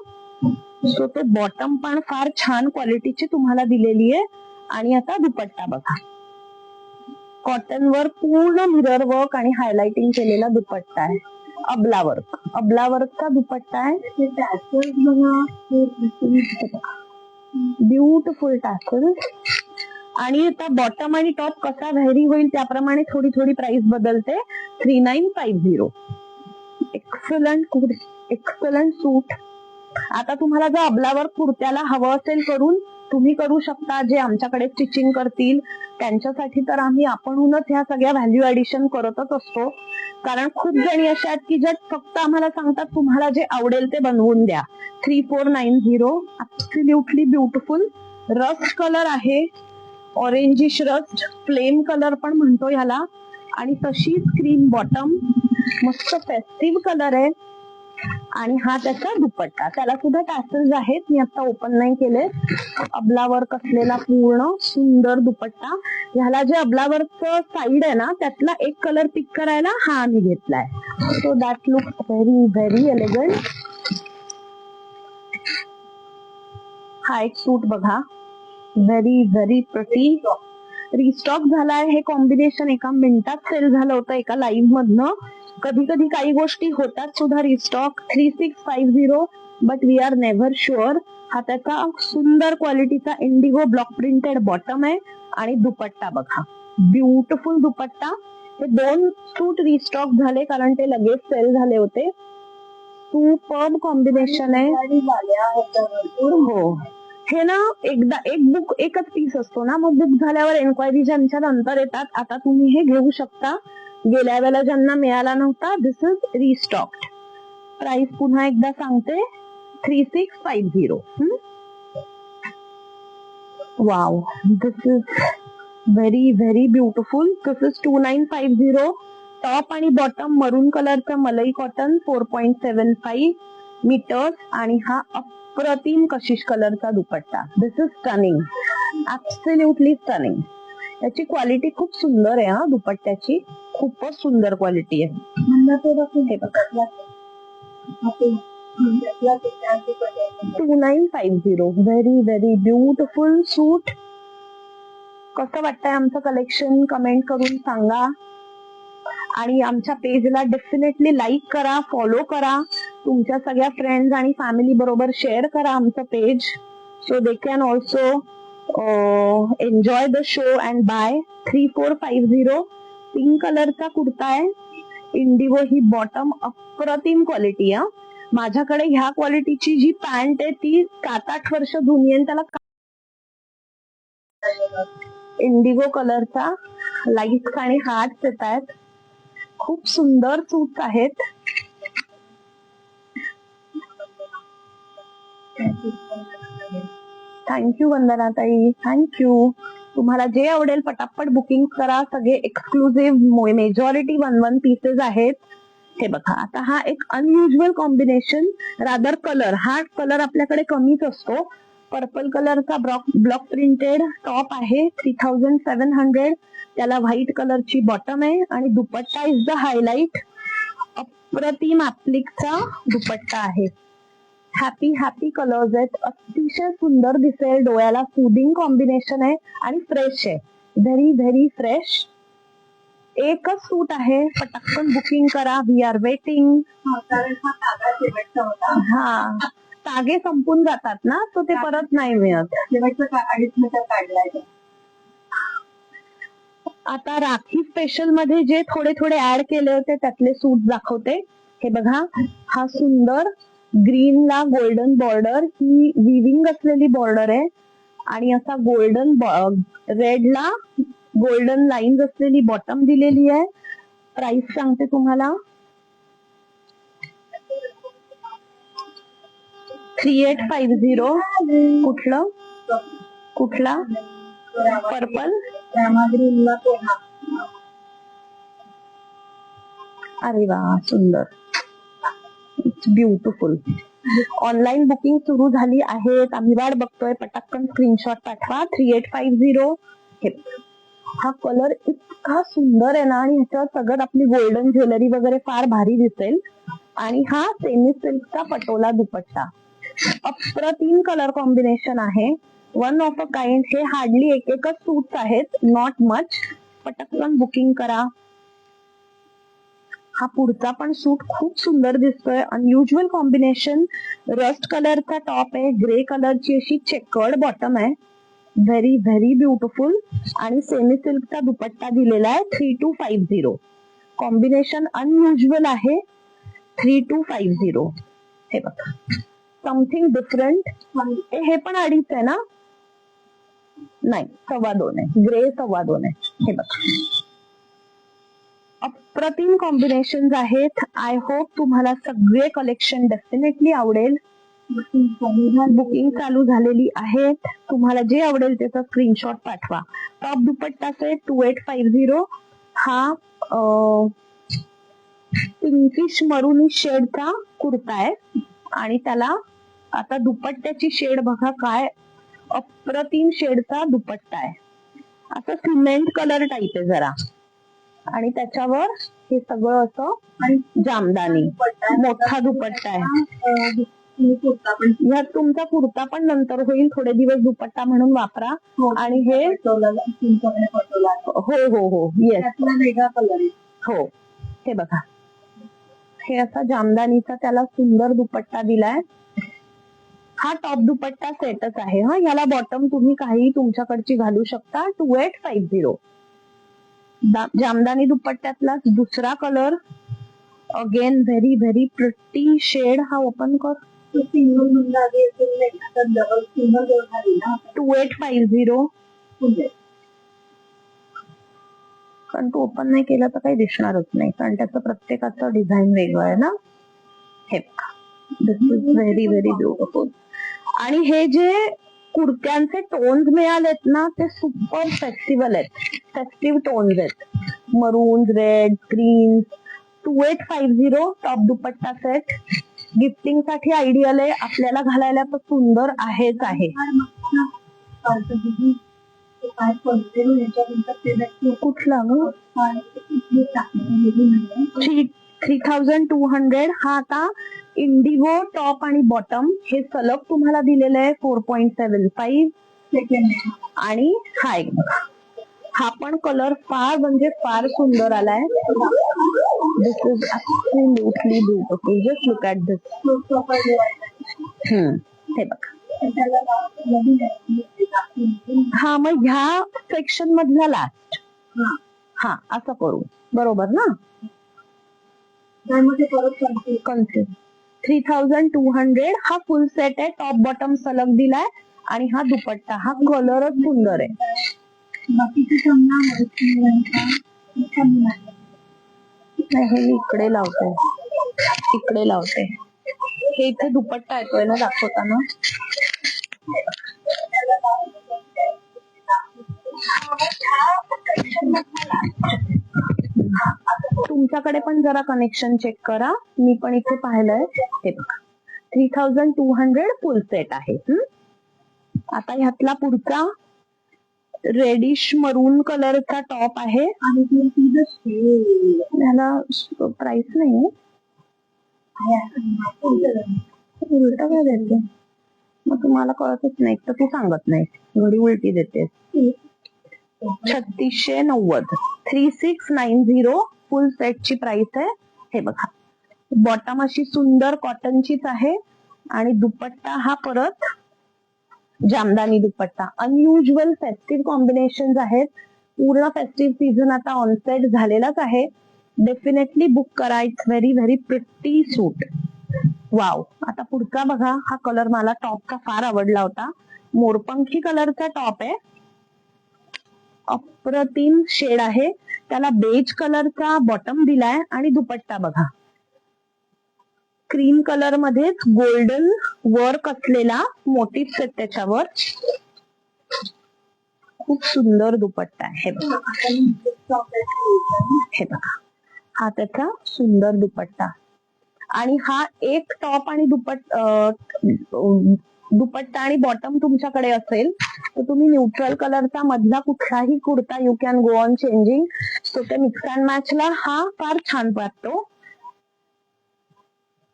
सो तो बॉटम पण फार छान क्वालिटीची तुम्हाला दिलेली आहे. आणि आता दुपट्टा बघा, कॉटन वर पूर्ण मिरर वर्क आणि हायलाइटिंग केलेला दुपट्टा आहे. अबला वर्कचा दुपट्टा आहे. Beautiful tassels. आणि आता बॉटम आणि टॉप कसा व्हॅरी होईल त्याप्रमाणे थोडी थोडी प्राइस बदलते. 3950. एक्सलंट सूट. आता तुम्हाला जर अबलावर कुर्त्याला हवं असेल करून, तुम्ही करू शकता. जे आमच्याकडे स्टिचिंग करतील त्यांच्यासाठी तर आम्ही आपणहूनच ह्या सगळ्या व्हॅल्यू ऍडिशन करतच असतो. कारण खूप जणी अशा आहेत की ज्या फक्त आम्हाला सांगतात तुम्हाला जे आवडेल ते बनवून द्या. 3490. Absolutely beautiful. रस्ट कलर आहे, ऑरेंजिश रस्ट, फ्लेम कलर पण म्हणतो ह्याला. आणि तशीच क्रीम बॉटम, मस्त फेस्टिव्ह कलर आहे. आणि हा त्याचा दुपट्टा. त्याला सुद्धा टॅसल्स आहेत, मी आता ओपन नाही केले. अबलावर्क असलेला पूर्ण सुंदर दुपट्टा. ह्याला जे अबलावर्कचं साईड आहे ना त्यातला एक कलर पिक करायला हा मी घेतलाय. So that look very elegant. हा एक सूट बघा, व्हेरी प्रिटी. रिस्टॉक झालाय. हे कॉम्बिनेशन एका मिनिटात सेल झालं होतं एका लाईव्ह मधनं. कधी कधी काही गोष्टी होतात सुद्धा restock. 3650. But we are never sure. हा त्याचा सुंदर क्वालिटीचा इंडिगो ब्लॉक प्रिंटेड बॉटम आहे. आणि दुपट्टा बघा, ब्युटिफुल दुपट्टा. हे 2 सूट रिस्टॉक झाले कारण ते लगेच सेल झाले होते. सुपर्ब कॉम्बिनेशन आहे. हो, हे ना एकदा एक बुक एकच पीस असतो ना, मग बुक झाल्यावर एन्क्वायरी ज्यांच्या नंतर येतात. आता तुम्ही हे घेऊ शकता. गेल्या वेळेला ज्यांना मिळाला नव्हता, दिस इज रिस्टॉक्ड. प्राइस पुन्हा एकदा सांगते, 3650. Wow, this is very beautiful. This is 2950. Top आणि बॉटम मरून कलरचा मलई कॉटन 4.75 मीटर्स. आणि हा अप्रतिम कशिश कलरचा दुपट्टा. दिस इज स्टनिंग, ऍब्सोल्युटली स्टनिंग. याची क्वालिटी खूप सुंदर आहे. हा, दुपट्ट्याची खूपच सुंदर क्वालिटी आहे. 2950. व्हेरी ब्युटिफुल सूट. कसं वाटतंय आमचं कलेक्शन कमेंट करून सांगा. आणि आमच्या पेजला डेफिनेटली लाईक करा, फॉलो करा. तुमच्या सगळ्या फ्रेंड्स आणि फॅमिली बरोबर शेअर करा आमचं page. So they can also enjoy the show and buy. 3450. Pink कलरचा कुर्ता आहे. इंडिगो ही बॉटम. अप्रतिम क्वालिटी. आहे माझ्याकडे ह्या क्वालिटीची जी पॅन्ट आहे ती 7-8 वर्ष जुनी आहे. त्याला इंडिगो कलरचा लाईट्स आणि हार्ट्स येत आहेत. खूप सुंदर सूट आहेत. थँक्यू वंदना ताई, थँक्यू. तुम्हाला जे आवडेल पटापट बुकिंग करा. सगळे एक्सक्लुझिव्ह मेजॉरिटी 1 पीसेस आहेत. हे बघा, आता हा एक अनयुज्युअल कॉम्बिनेशन. रादर कलर, हा कलर आपल्याकडे कमीच असतो. पर्पल कलरचा ब्लॉक प्रिंटेड टॉप आहे. 3700. त्याला व्हाईट कलरची बॉटम आहे आणि दुपट्टा इज द हायलाइट. अप्रतिम ऍप्लिकचा दुपट्टा आहे. हॅपी हॅपी कलर्स आहेत. अतिशय सुंदर दिसेल, डोळ्याला सुदिंग कॉम्बिनेशन आहे आणि फ्रेश आहे. Very very fresh. एकच सूट आहे, पटकन बुकिंग करा. We are waiting. हा, तागे संपून जातात ना, तो ते परत नाही मिळत. आता राखी स्पेशल मध्ये जे थोडे थोडे ऍड केले होते त्यातले सूट दाखवते. हे बघा, हा सुंदर ग्रीनला गोल्डन बॉर्डर, ही विविंग असलेली बॉर्डर आहे आणि असा गोल्डन रेडला गोल्डन लाईन्स असलेली बॉटम दिलेली आहे. प्राइस सांगते तुम्हाला, 3850. कुठला पर्पल? अरे वा, सुंदर, इट्स ब्युटिफुल. ऑनलाईन बुकिंग सुरू झाली आहेत. आम्ही वाट बघतोय, पटकन स्क्रीनशॉट पाठवा. 3850. हा कलर इतका सुंदर आहे ना, आणि ह्याच्यावर सगळं आपली गोल्डन ज्वेलरी वगैरे फार भारी दिसेल. आणि हा सेमी सिल्कचा पटोला दुपट्टा. अप्रतिम कलर कॉम्बिनेशन आहे, वन ऑफ अ काइंड. हे हार्डली एकच सूट आहेत, नॉट मच. पटकन बुकिंग करा. हा पुढचा पण सूट खूप सुंदर दिसतोय. Unusual combination. रस्ट कलरचा टॉप आहे, ग्रे कलरची अशी चेकर्ड बॉटम आहे. Very very beautiful. आणि सेमी सिल्कचा दुपट्टा दिलेला आहे. 3250. कॉम्बिनेशन अनयुज्युअल आहे. 3250. हे बघा, समथिंग डिफरंट. हे पण 2.5 आहे ना? नाही, 2.25 आहे. ग्रे 2.25 आहे. हे बघा, अप्रतिम कॉम्बिनेशन आहेत. आय होप तुम्हाला सगळे कलेक्शन डेफिनेटली आवडेल. बुकिंग चालू झालेली आहेत. तुम्हाला जे आवडेल त्याचा स्क्रीनशॉट पाठवा. टॉप दुपट्टा सेट 2850. हा पिंकिश मरुनिश शेडचा कुर्ता आहे आणि त्याला आता दुपट्ट्याची शेड बघा, काय अप्रतिम शेडचा दुपट्टा आहे. असं सिमेंट कलर टाईप आहे जरा, आणि त्याच्यावर हे सगळं असं जामदानी मोठा दुपट्टा आहे. ह्यात तुमचा कुर्ता पण नंतर होईल, थोडे दिवस दुपट्टा म्हणून वापरा. आणि हे हो हो हो, येस, वेगळा कलर. हो, हे बघा, हे असा जामदानीचा त्याला सुंदर दुपट्टा दिलाय. हा टॉप दुपट्टा सेटच आहे. हा, ह्याला बॉटम तुम्ही काही तुमच्याकडची घालू शकता. 2850. जामदानी दुपट्ट्यातला दुसरा colour, again very very pretty shade. हा ओपन कर. 2850. कारण तो ओपन नाही केला तर काही दिसणारच नाही, कारण त्याचं प्रत्येकाचं डिझाईन वेगळं आहे ना. हे this is very very beautiful. आणि हे जे कुर्त्यांचे टोन्स मिळालेत ना, ते सुपर फेस्टिवल आहेत, फेस्टिव्ह टोन्स आहेत. मरून, रेड, ग्रीन. 2850. टॉप दुपट्टा सेट गिफ्टिंग साठी आयडियल आहे. आपल्याला घालायला तर सुंदर आहेच आहे. कुठला ग? 3200. हा आता इंडिगो टॉप आणि बॉटम हे सलग तुम्हाला दिलेलं आहे. 4.75. आणि हा एक बघा, हा पण कलर फार म्हणजे फार सुंदर आलाय. This is absolutely beautiful. Just look at this. हे बघा, हा मग ह्या सेक्शन मधला लास्ट. हा, असं करू, बरोबर ना? 3200. हा फुल सेट आहे, टॉप बॉटम सलग दिलाय आणि हा दुपट्टा. हा कलरच सुंदर आहे. हे मी इकडे लावते, इकडे लावते. हे इथे दुपट्टा येतोय ना दाखवताना. तुमच्याकडे पण जरा कनेक्शन चेक करा. मी पण इथे पाहिलंय. हे बघा, 3200 फुल सेट आहे. आता ह्यातला पुढचा रेडिश मरून कलरचा टॉप आहे आणि याला प्राइस नाही उलट काय देते मग तुम्हाला कळतच नाही तर तू सांगत नाही घडी उलटी देते 3690 3690 फुल सेटची प्राइस आहे. हे बघा बॉटम अशी सुंदर कॉटनचीच आहे आणि दुपट्टा हा परत जामदानी दुपट्टा. अनयुज्युअल फेस्टिव्ह कॉम्बिनेशन आहेत. पूर्ण फेस्टिव्ह सीझन आता ऑनसेट झालेलाच आहे. डेफिनेटली बुक करा. It's very very pretty suit. Wow. आता पुढचा बघा. हा कलर मला टॉपचा फार आवडला होता. मोरपंखी कलरचा टॉप आहे. अप्रतिम शेड आहे. त्याला बेज कलरचा बॉटम दिलाय आणि दुपट्टा बघा क्रीम कलर मध्येच गोल्डन वर्क असलेला मोटिव्स आहेत त्याच्यावर. खूप सुंदर दुपट्टा आहे. हे बघा हा त्याचा सुंदर दुपट्टा आणि हा एक टॉप आणि दुपट्टा आणि बॉटम तुमच्याकडे असेल तर तुम्ही न्यूट्रल कलरचा मधला कुठलाही kurta you can go on changing. So ते मिक्स अँड मॅचला हा फार छान वाटतो.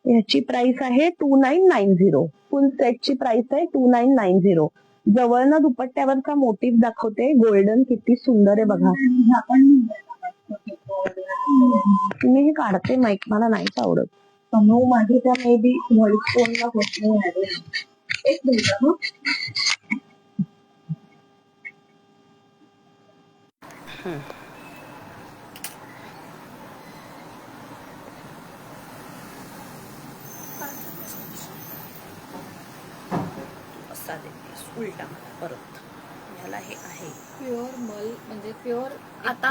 याची प्राइस आहे 2990. फुल सेटची प्राइस आहे 2990. जवळनं दुपट्ट्यावरचा मोटिव्ह दाखवते गोल्डन. किती सुंदर आहे बघा. मी हे काढते माईक मला नाहीच आवडत. समोर माझे त्या मे बी व्हॉइस टोनला होत नाही. एक मिनिट. असा देते उलटा परत. याला हे आहे प्युअर मल म्हणजे प्युअर. आता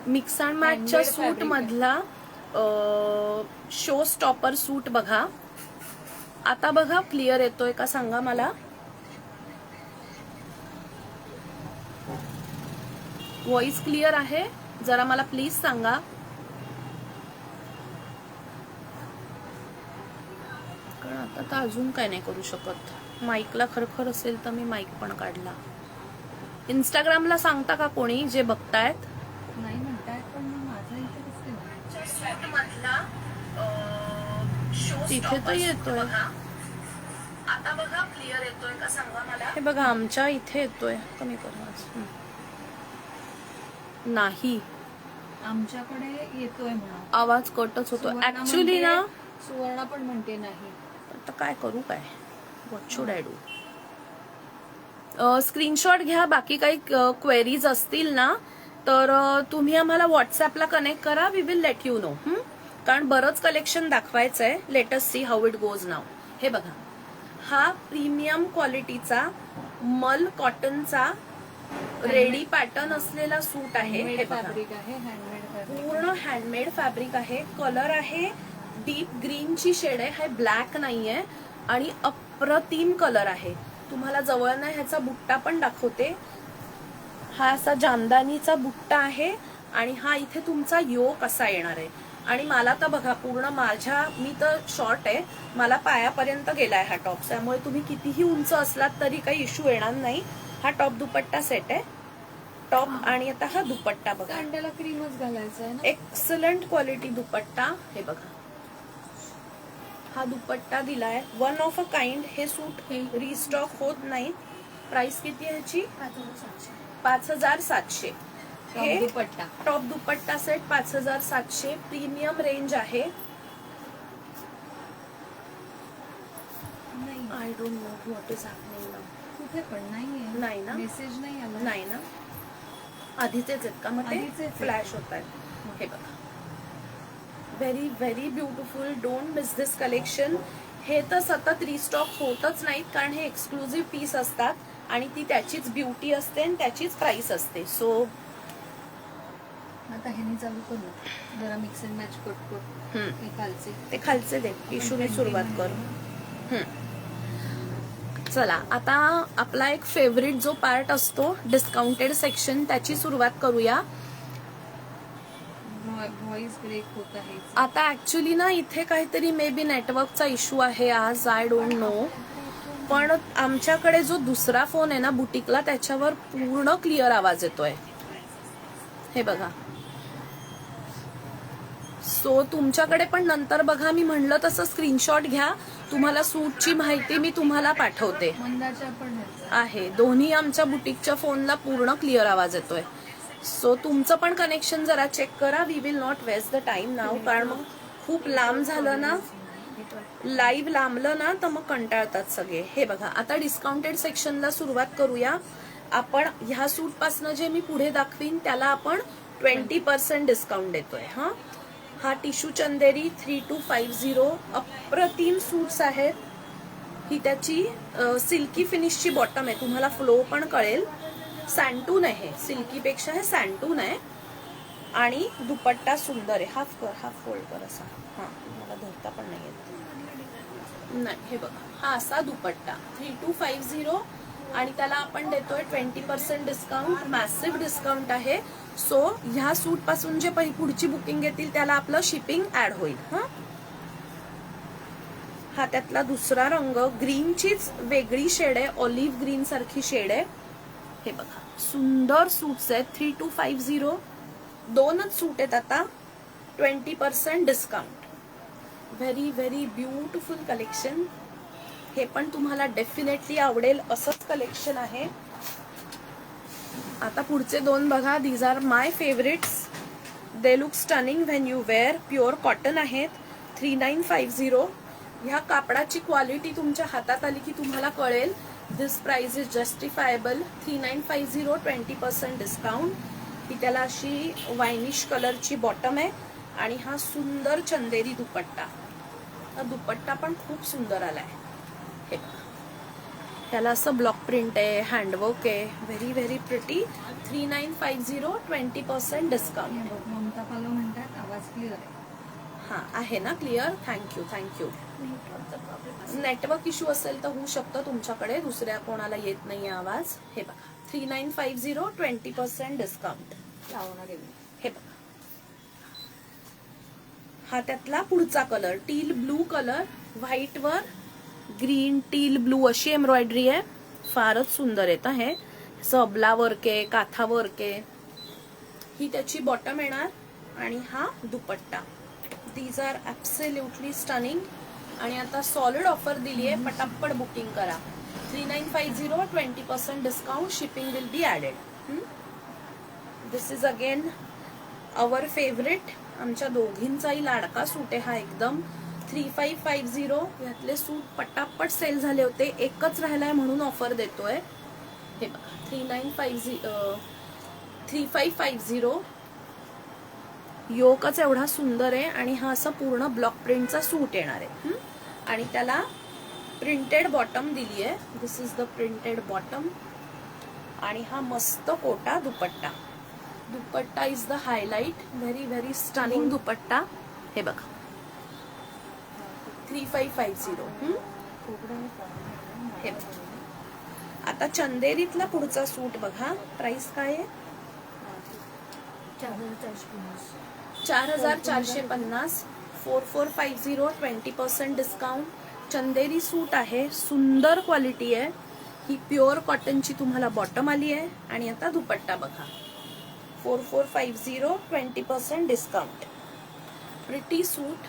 मिक्स अँड मॅचच्या सूट मधला शो स्टॉपर सूट बघा. आता बघा क्लिअर येतोय का सांगा मला. व्हॉइस क्लिअर आहे जरा मला प्लीज सांगा. कारण आता तर अजून काय नाही करू शकत. माईकला खरखर असेल तर मी माईक पण काढला. इंस्टाग्रामला सांगता का कोणी जे बघतायत. नाही म्हणतायत पण माझा इथे तिथे तर येतोय. आता बघा क्लिअर येतोय का सांगा मला. हे बघा आमच्या इथे येतोय. कमी करू नाही. आमच्याकडे येतोय म्हणा. आवाज कटच होतो ऍक्च्युली ना. सुवर्णा पण म्हणते नाही. आता काय करू काय. What should I do. Screenshot घ्या. बाकी काही क्वेरीज असतील ना तर तुम्ही आम्हाला व्हॉट्सअपला कनेक्ट करा. We will let you know. कारण बरंच कलेक्शन दाखवायचंय. Let us see how it goes now. हे बघा हा प्रीमियम क्वालिटीचा मल कॉटनचा रेडी पॅटर्न असलेला सूट आहे. हे फॅब्रिक आहे हँडमेड फॅब्रिक. पूर्ण हँडमेड फॅब्रिक आहे. कलर आहे डीप ग्रीनची शेड आहे. हे ब्लॅक नाहीये आणि अप्रतिम कलर आहे. तुम्हाला जवळनं ह्याचा बुट्टा पण दाखवते. हा असा जामदानीचा बुट्टा आहे आणि हा इथे तुमचा योक असा येणार आहे. आणि मला तर बघा पूर्ण मी तर शॉर्ट आहे. मला पायापर्यंत गेलाय हा टॉप. त्यामुळे तुम्ही कितीही उंच असलात तरी काही इश्यू येणार नाही. हा टॉप दुपट्टा सेट आहे. टॉप आणि आता हा दुपट्टा बघा. अंड्याला क्रीमच घालायचं आहे ना. एक्सलंट क्वालिटी दुपट्टा. हे बघा हा दुपट्टा दिलाय. One of a kind. हे सूट रिस्टॉक होत नाही. प्राइस किती आहे ह्याची 5700. हे दुपट्टा टॉप दुपट्टा सेट 5700. प्रीमियम रेंज आहे. I don't know what is happening now. कुठे पण नाहीये. नाही ना. मेसेज नाही आला. नाही ना. आधीचेच आहेत का मग ते आधीचेच फ्लॅश होत आहेत. हे बघा very very beautiful. Don't miss this collection. हे तर सतत रिस्टॉक होतच नाहीत कारण हे एक्सक्लुझिव्ह पीस असतात आणि ती त्याचीच ब्युटी असते आणि त्याचीच प्राइस असते. सो आता ह्यानी चालू करू जरा मिक्स अँड मॅच कट ते खालचे दे. इशूने सुरुवात करू. चला आता आपला एक फेवरेट जो पार्ट असतो डिस्काउंटेड सेक्शन त्याची सुरुवात करूया. व्हॉइस ब्रेक होत आहे. आता ऍक्च्युली ना इथे काहीतरी मे बी नेटवर्कचा इश्यू आहे आज. I don't know. पण आमच्याकडे जो दुसरा फोन आहे ना बुटीकला, त्याच्यावर पूर्ण क्लिअर आवाज येतोय. हे बघा. सो तुमच्याकडे पण नंतर बघा, मी म्हणलं तसं स्क्रीनशॉट घ्या. तुम्हाला सूटची माहिती मी तुम्हाला पाठवते. मंदाच्या पण आहे, दोन्ही आमच्या बुटीकच्या फोनला पूर्ण क्लिअर आवाज येतोय. सो तुमचं पण कनेक्शन जरा चेक करा. We will not waste the time now, कारण मग खूप लांब झालं ना, लाईव्ह लांबलं ना तर मग कंटाळतात सगळे. हे बघा, आता डिस्काउंटेड सेक्शनला सुरुवात करूया आपण. ह्या सूट पासनं जे मी पुढे दाखवीन त्याला आपण 20% डिस्काउंट देतोय. हा टिश्यू चंदेरी 3250 अप्रतिम सूट्स आहेत. ही त्याची सिल्की फिनिशची बॉटम आहे, तुम्हाला फ्लो पण कळेल. सँटून आहे, सिल्की पेक्षा हे सँटून आहे. आणि दुपट्टा सुंदर आहे. हाफ फोल्ड कर असा. मला धरता पण नाही येत. नाही, हे बघा, हा असा दुपट्टा 3250 आणि त्याला आपण देतोय 20% डिस्काउंट. मॅसिव्ह डिस्काउंट आहे. सो ह्या सूट पासून जे पुढची बुकिंग येतील त्याला आपलं शिपिंग ऍड होईल. हा त्यातला दुसरा रंग, ग्रीनचीच वेगळी शेड आहे, ऑलिव्ह ग्रीन सारखी शेड आहे. हे बघा, सुंदर सूट्स आहेत. 3250, दोनच सूट आहेत आता. 20% discount. Very very beautiful collection. हे पण तुम्हाला डेफिनेटली आवडेल असंच कलेक्शन आहे. आता पुढचे दोन बघा. These are my favourites. They look stunning when you wear. Pure cotton आहेत. 3950. ह्या कापडाची क्वालिटी तुमच्या हातात आली की तुम्हाला कळेल. दिस प्राइस इज जस्टिफायबल. 3950, 20% डिस्काउंट. ही त्याला अशी वायनिश कलरची बॉटम आहे आणि हा सुंदर चंदेरी दुपट्टा. हा दुपट्टा पण खूप सुंदर आलाय. हे त्याला असं ब्लॉक प्रिंट आहे, हँडवर्क आहे. Very very pretty. 3950, 20% discount. Mamta Palo म्हणतात आवाज क्लिअर आहे. हा आहे ना क्लिअर. थँक्यू. नेटवर्क इश्यू असेल तर होऊ शकतं तुमच्याकडे, दुसऱ्या कोणाला येत नाही आवाज. हे बघा, 3950, 20% डिस्काउंट. हे बघा, हा त्यातला पुढचा colour teal blue colour. White वर ग्रीन टील ब्लू अशी एम्ब्रॉयडरी आहे. फारच सुंदर येत आहे. सबला वर्क आहे, काथा वर्क आहे. ही त्याची बॉटम येणार आणि हा dupatta. These are absolutely stunning. आणि आता सॉलिड ऑफर दिली आहे, पटापट बुकिंग करा. 3950, 20% discount. Shipping will be added. This is again our favourite. आमच्या दोघींचाही लाडका सूट आहे हा एकदम. 3550. यातले सूट पटापट सेल झाले होते, एकच राहिलाय म्हणून ऑफर देतोय. हे बघा, 3550. योकच एवढा सुंदर आहे आणि हा असा पूर्ण ब्लॉक प्रिंटचा सूट येणार आहे. आणि त्याला प्रिंटेड बॉटम दिली आहे. This is the printed bottom. आणि हा मस्त Kota dupatta. Dupatta is the highlight. Very very stunning dupatta. हे बघा, 3550. हे बघा. आता चंदेरीतला पुढचा सूट बघा. प्राइस काय आहे? 4450. 4450, 20% डिस्काउंट. चंदेरी सूट आहे, सुंदर क्वालिटी आहे. ही प्युअर कॉटनची तुम्हाला बॉटम आली आहे. आणि आता दुपट्टा बघा. 4450, 20% डिस्काउंट. प्रिटी सूट.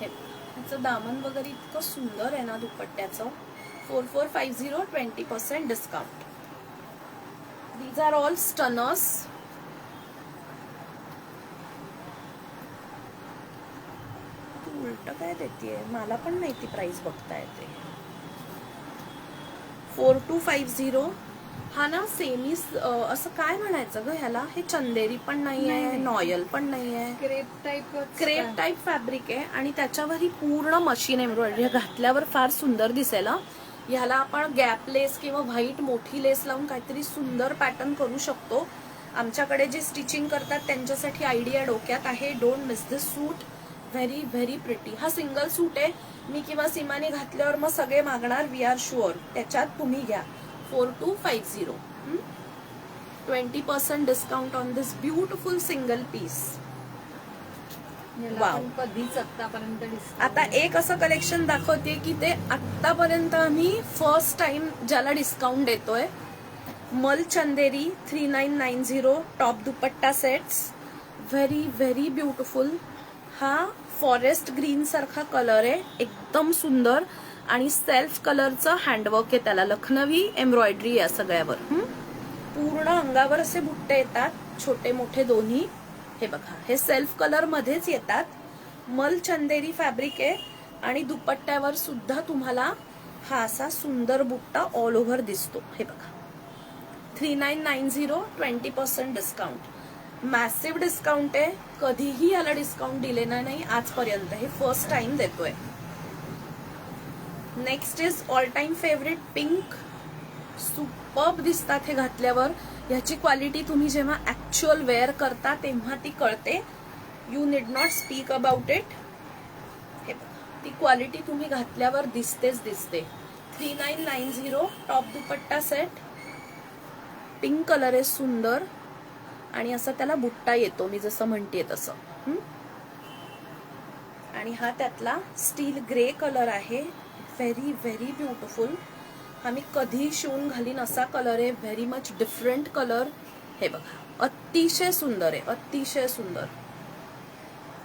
ह्याचं दामन वगैरे इतकं सुंदर आहे ना दुपट्ट्याचं. 4450, 20% discount. These are all stunners. उलट काय देते, मला पण नाही ती प्राइस बघता येते. 4250. हा ना सेमी असं काय म्हणायचं ग ह्याला. हे चंदेरी पण नाही आहे, नॉयल पण नाही आहे. क्रेप टाईप फॅब्रिक आहे आणि त्याच्यावर ही पूर्ण मशीन एम्ब्रॉयडरी घातल्यावर फार सुंदर दिसेल. ह्याला आपण गॅप लेस किंवा व्हाईट मोठी लेस लावून काहीतरी सुंदर पॅटर्न करू शकतो. आमच्याकडे जे स्टिचिंग करतात त्यांच्यासाठी आयडिया डोक्यात आहे. Don't miss this suit. Very very pretty. हा सिंगल सूट आहे. मी किंवा सीमाने घातल्यावर मग सगळे मागणार. We are sure. त्याच्यात तुम्ही घ्या. 4250. 20% discount on this beautiful single piece. याला वाव. आपण कधीच आतापर्यंत discount आता नाही. एक असं कलेक्शन दाखवते की ते आतापर्यंत आम्ही फर्स्ट टाइम ज्याला डिस्काउंट देतोय. मल चंदेरी 3990 टॉप दुपट्टा सेट्स. Very very beautiful. हा फॉरेस्ट ग्रीन सारखा कलर आहे, एकदम सुंदर. आणि सेल्फ कलरचं हँडवर्क आहे, त्याला लखनवी एम्ब्रॉयडरी आहे सगळ्यावर. पूर्ण अंगावर असे बुट्टे येतात, छोटे मोठे दोन्ही. हे बघा, हे सेल्फ कलर मध्येच येतात. मल चंदेरी फॅब्रिक आहे आणि दुपट्ट्यावर सुद्धा तुम्हाला हा असा सुंदर बुट्टा ऑल ओव्हर दिसतो. हे बघा, 3990 20% डिस्काउंट. मॅसिव्ह डिस्काउंट आहे, कधीही याला डिस्काउंट दिलेला नाही आजपर्यंत, हे फर्स्ट टाइम देतोय. Next is all time favourite pink. Superb दिसतात हे घातल्यावर. ह्याची क्वालिटी तुम्ही जेव्हा ऍक्च्युअल वेअर करता तेव्हा ती कळते. You need not speak about it. हे ती क्वालिटी तुम्ही घातल्यावर दिसतेच दिसते. 3990 टॉप दुपट्टा सेट. पिंक कलर आहे, सुंदर. आणि असा त्याला बुट्टा येतो, मी जसं म्हणते तसं. आणि हा त्यातला स्टील ग्रे कलर आहे. Very very beautiful. हा मी कधी शिवून घालीन असा कलर आहे. Very much different colour. हे बघा, अतिशय सुंदर आहे, अतिशय सुंदर.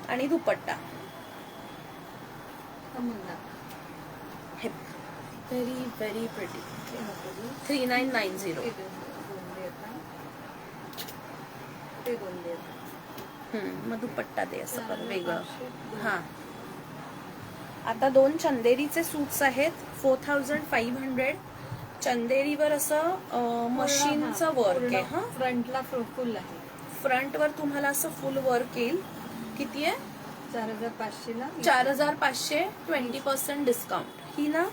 आणि दुपट्टा हे व्हेरी व्हेरी प्रिटी. 3990. मग दुपट्टा दे असं कर वेगळं. हा, आता 2 चंदेरीचे सूट्स आहेत. 4500. चंदेरीवर असं मशीनचं वर्क आहे. हा, फ्रंटला फुल आहे. फ्रंटवर तुम्हाला असं फुल वर्क येईल. किती आहे? 4500 ला 4500. 20% डिस्काउंट. ही ना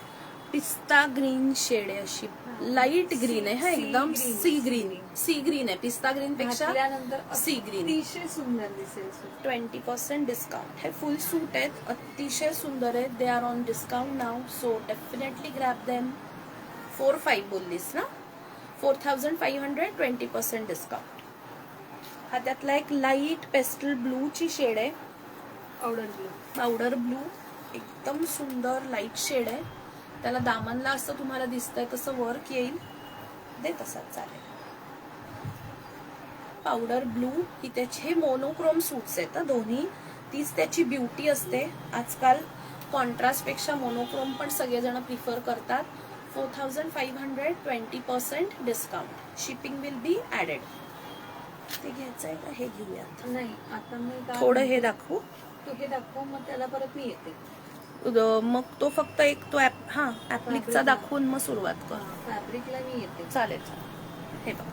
पिस्ता ग्रीन शेड आहे, अशी लाईट ग्रीन आहे. हा, एकदम सी ग्रीन. सी ग्रीन आहे, पिस्ता ग्रीन पेक्षा सी ग्रीन. अतिशय सुंदर दिसेल. 20% डिस्काउंट. हे फुल सूट आहेत, अतिशय सुंदर आहेत. They are on discount now, so definitely grab them. 45 बोललीस ना? 4500. 20% डिस्काउंट. हा त्यातला एक लाईट पेस्टल ब्लू ची शेड आहे. पावडर ब्लू, एकदम सुंदर लाईट शेड आहे. त्याला दामनला असं तुम्हाला दिसतंय तसं वर्क येईल. दे तसाच चालेल. पावडर ब्लू ही त्याचे मोनोक्रोम सूट्स आहेत दोन्ही. तीच त्याची ब्युटी असते. आजकाल कॉन्ट्रास्ट पेक्षा मोनोक्रोम पण सगळेजण प्रिफर करतात. 4500. 20% discount. Shipping will be added. ते घ्यायचंय का? हे घेऊयात. नाही, आता मी थोडं हे दाखवू. तू हे दाखव, मग त्याला परत मी येते. मग तो फक्त एक तो ऍप्लिकचा दाखवून मग सुरुवात कर. फॅब्रिकला मी येते. चालेल चालेल. हे बघ,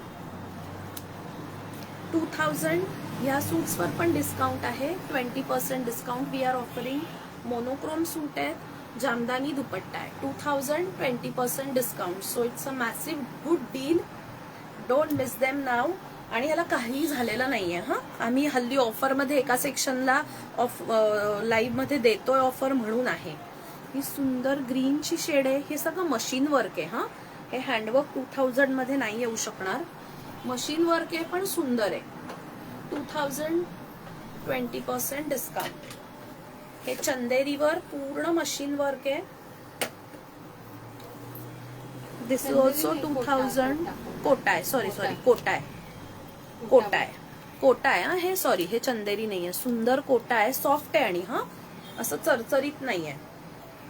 2000 ह्या सूट्सवर पण डिस्काउंट आहे. 20% discount we are offering. Monochrome suit आहेत, जामदानी दुपट्टा आहे. 2000. 20% discount. So it's a massive good deal. Don't miss them now. आणि याला काहीही झालेलं नाहीये. हा, आम्ही हल्ली ऑफर मध्ये एका सेक्शनला लाईव्ह मध्ये देतोय ऑफर म्हणून आहे. ही सुंदर ग्रीनची शेड आहे. हे सगळं मशीन वर्क आहे. हा, हे हँडवर्क 2000 मध्ये नाही येऊ शकणार. मशीन वर्क आहे पण सुंदर आहे. 2000. 20% डिस्काउंट. हे चंदेरीवर पूर्ण मशीन वर्क आहे. This is also 2000. कोटा आहे, सॉरी कोटा आहे. कोटा आहे, कोटा आहे. हा, हे सॉरी, हे चंदेरी नाहीये. सुंदर कोटा आहे, सॉफ्ट आहे. आणि हा असं चरचरीत नाहीये.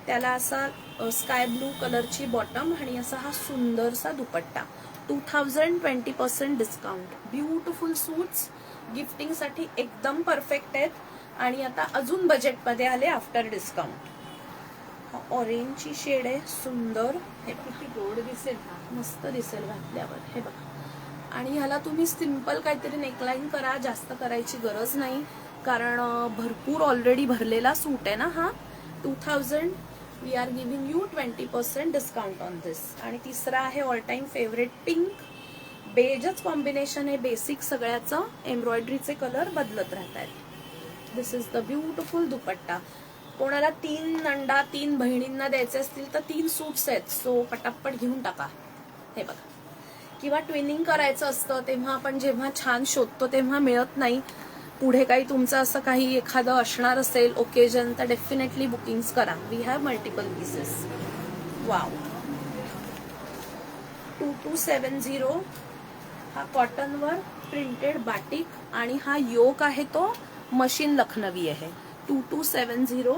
त्याला असा स्काय ब्लू कलरची बॉटम आणि असा हा सुंदरसा दुपट्टा. 2000. 20% डिस्काउंट. ब्युटिफुल सूट्स गिफ्टिंग साठी एकदम परफेक्ट आहेत. आणि आता अजून बजेटमध्ये आले आफ्टर डिस्काउंट. ऑरेंजची शेड आहे, सुंदर. हे किती गोड दिसेल. मस्त दिसेल घातल्यावर. हे बघा, आणि ह्याला तुम्ही सिंपल काहीतरी नेकलाईन करा, जास्त करायची गरज नाही, कारण भरपूर ऑलरेडी भरलेला सूट आहे ना हा. 2000. We are giving you 20% discount on this. आणि तिसरा आहे ऑल टाइम फेवरेट पिंक. बेजच कॉम्बिनेशन आहे बेसिक सगळ्याचं. एम्ब्रॉयडरीचे कलर बदलत राहत आहेत. This is the beautiful dupatta. कोणाला 3 नंदा 3 बहिणींना द्यायचे असतील तर 3 सूट्स आहेत, सो पटापट घेऊन टाका. हे बघा, किंवा ट्विनिंग करायचं असतं तेव्हा आपण जेव्हा छान शोधतो तेव्हा मिळत नाही, पुढे काही तुमचं असं काही एखादं असणार असेल ओकेजन तर डेफिनेटली बुकिंग्स करा. We have multiple pieces. Wow. 2270 हा कॉटनवर प्रिंटेड बाटिक आणि हा योक आहे तो मशीन लखनवी आहे. 2270.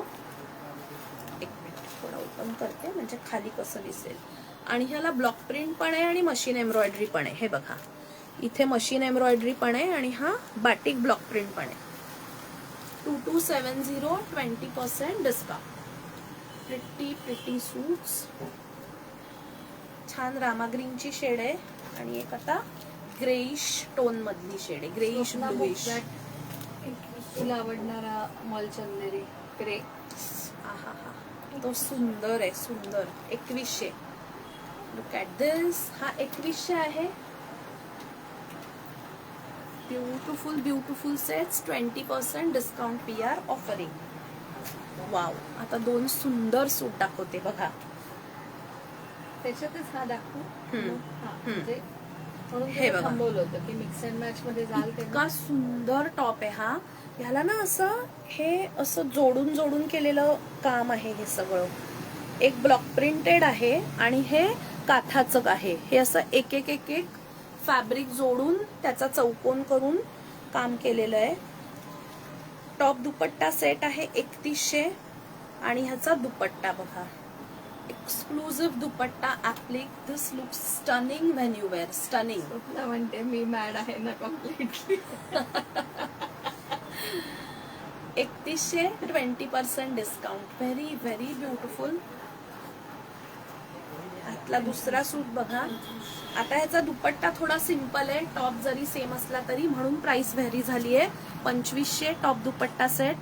एक मिनिट थोडा ओपन करते म्हणजे खाली कसं दिसेल. आणि ह्याला ब्लॉक प्रिंट पण आहे आणि मशीन एम्ब्रॉयडरी पण आहे. हे बघा इथे मशीन एम्ब्रॉयडरी पण आहे आणि हा बाटिक ब्लॉक प्रिंट पण आहे. 2270 20% डिस्काउंट. Pretty suits. छान रामा ग्रीनची शेड आहे आणि एक आता ग्रेइश टोन मधली शेड आहे. Greyish bluish. तुला आवडणारा मॉल चंदेरी ग्रे. हा तो सुंदर आहे सुंदर. 2100. Look at this. हा 2100 आहे. Beautiful sets. 20% discount we are offering. Wow. आता दोन सुंदर सूट दाखवते बघा. त्याच्यातच हा दाखवू. हा, म्हणजे म्हणून हे बघा. थांबवलं होतं की मिक्स अँड मॅच मध्ये जाल इतका सुंदर टॉप आहे हा. ह्याला ना असं हे असं जोडून केलेलं काम आहे. हे सगळं एक ब्लॉक प्रिंटेड आहे आणि हे काथाचं आहे. हे असं एक फॅब्रिक जोडून त्याचा चौकोन करून काम केलेलं आहे. टॉप दुपट्टा सेट आहे 3100 आणि ह्याचा दुपट्टा बघा. Exclusive dupatta applique. This looks stunning when you wear. Stunning. Swapna म्हणते मी मॅड आहे ना completely. 3100 20% discount. Very very beautiful. आतला दुसरा सूट बघा. आता ह्याचा दुपट्टा थोडा सिंपल आहे. टॉप जरी सेम असला तरी म्हणून प्राइस व्हेरी झाली आहे. 2500 टॉप दुपट्टा सेट.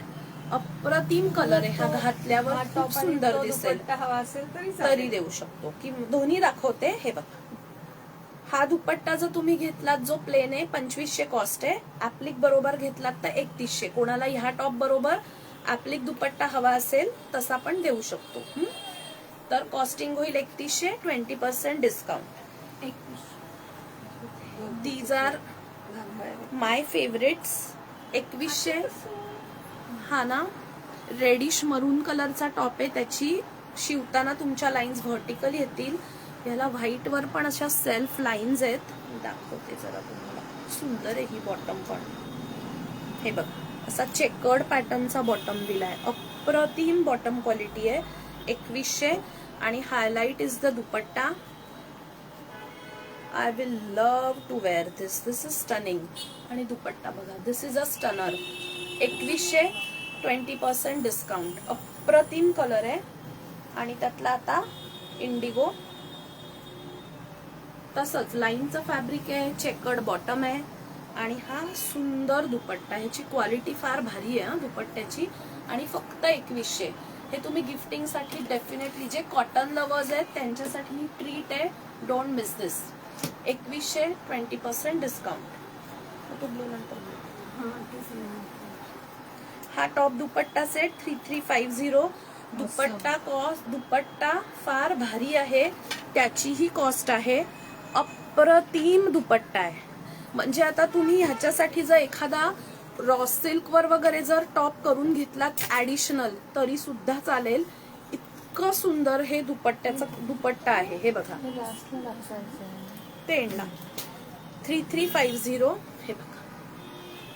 अप्रतिम कलर आहे हा. घातल्यावर खूप सुंदर दिसेल. हवा असेल तरी देऊ शकतो की दोन्ही दाखवते. हे बघा हा दुपट्टा जर तुम्ही घेतलात जो प्लेन आहे 2500 कॉस्ट आहे. ऍप्लिक बरोबर घेतलात तर 3100. कोणाला ह्या टॉप बरोबर ऍप्लिक दुपट्टा हवा असेल तसा पण देऊ शकतो. तर कॉस्टिंग होईल 3100 20% discount. These are my favourites. 2100. हा ना रेडिश मरून कलरचा टॉप आहे. त्याची शिवताना तुमच्या लाईन्स व्हर्टिकल येतील. याला व्हाईट वर पण अशा सेल्फ लाईन्स आहेत. दाखवते जरा तुम्हाला. सुंदर आहे ही बॉटम पण. हे बघ असा चेकर्ड पॅटर्नचा बॉटम दिलाय. अप्रतिम बॉटम क्वालिटी आहे. 2100 आणि highlight is the dupatta. I will love to wear this. This is stunning. आणि दुपट्टा बघा. This is a stunner. 2100 20% discount. अप्रतिम कलर आहे आणि त्यातला आता इंडिगो. तसंच लाईनचं फॅब्रिक आहे. चेकर्ड बॉटम आहे आणि हा सुंदर दुपट्टा. ह्याची क्वालिटी फार भारी आहे दुपट्ट्याची. आणि फक्त 2100. हे तुम्ही गिफ्टिंग साठी डेफिनेटली जे कॉटन लवर्स आहेत त्यांच्यासाठी ही ट्रीट आहे. Don't miss this. 2100 20% डिस्काउंट. तो ब्लू नंतर हा टॉप दुपट्टा सेट 3350. दुपट्टा फार भारी आहे. त्याचीही कॉस्ट आहे. अप्रतिम दुपट्टा आहे. म्हणजे आता तुम्ही ह्याच्यासाठी जर एखादा रॉ सिल्क वर वगैरे जर टॉप करून घेतलात ऍडिशनल तरी सुद्धा चालेल. इतकं सुंदर हे दुपट्ट्याचा दुपट्टा आहे. हे बघा ते एंडला 3350. हे बघा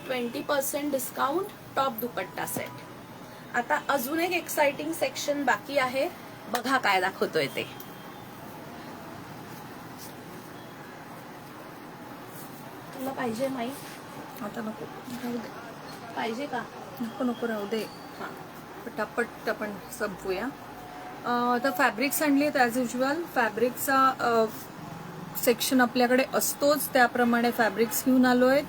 20% डिस्काउंट टॉप दुपट्टा सेट. आता अजून एक एक्साइटिंग सेक्शन बाकी आहे. बघा काय दाखवतोय ते. तुला पाहिजे माई? आता नको पाहिजे का? नको राहू दे. हा पटापट आपण संपवूया. आता फॅब्रिक्स आणलीत ॲज युजल. फॅब्रिकचा सेक्शन आपल्याकडे असतोच त्याप्रमाणे फॅब्रिक्स घेऊन आलोय.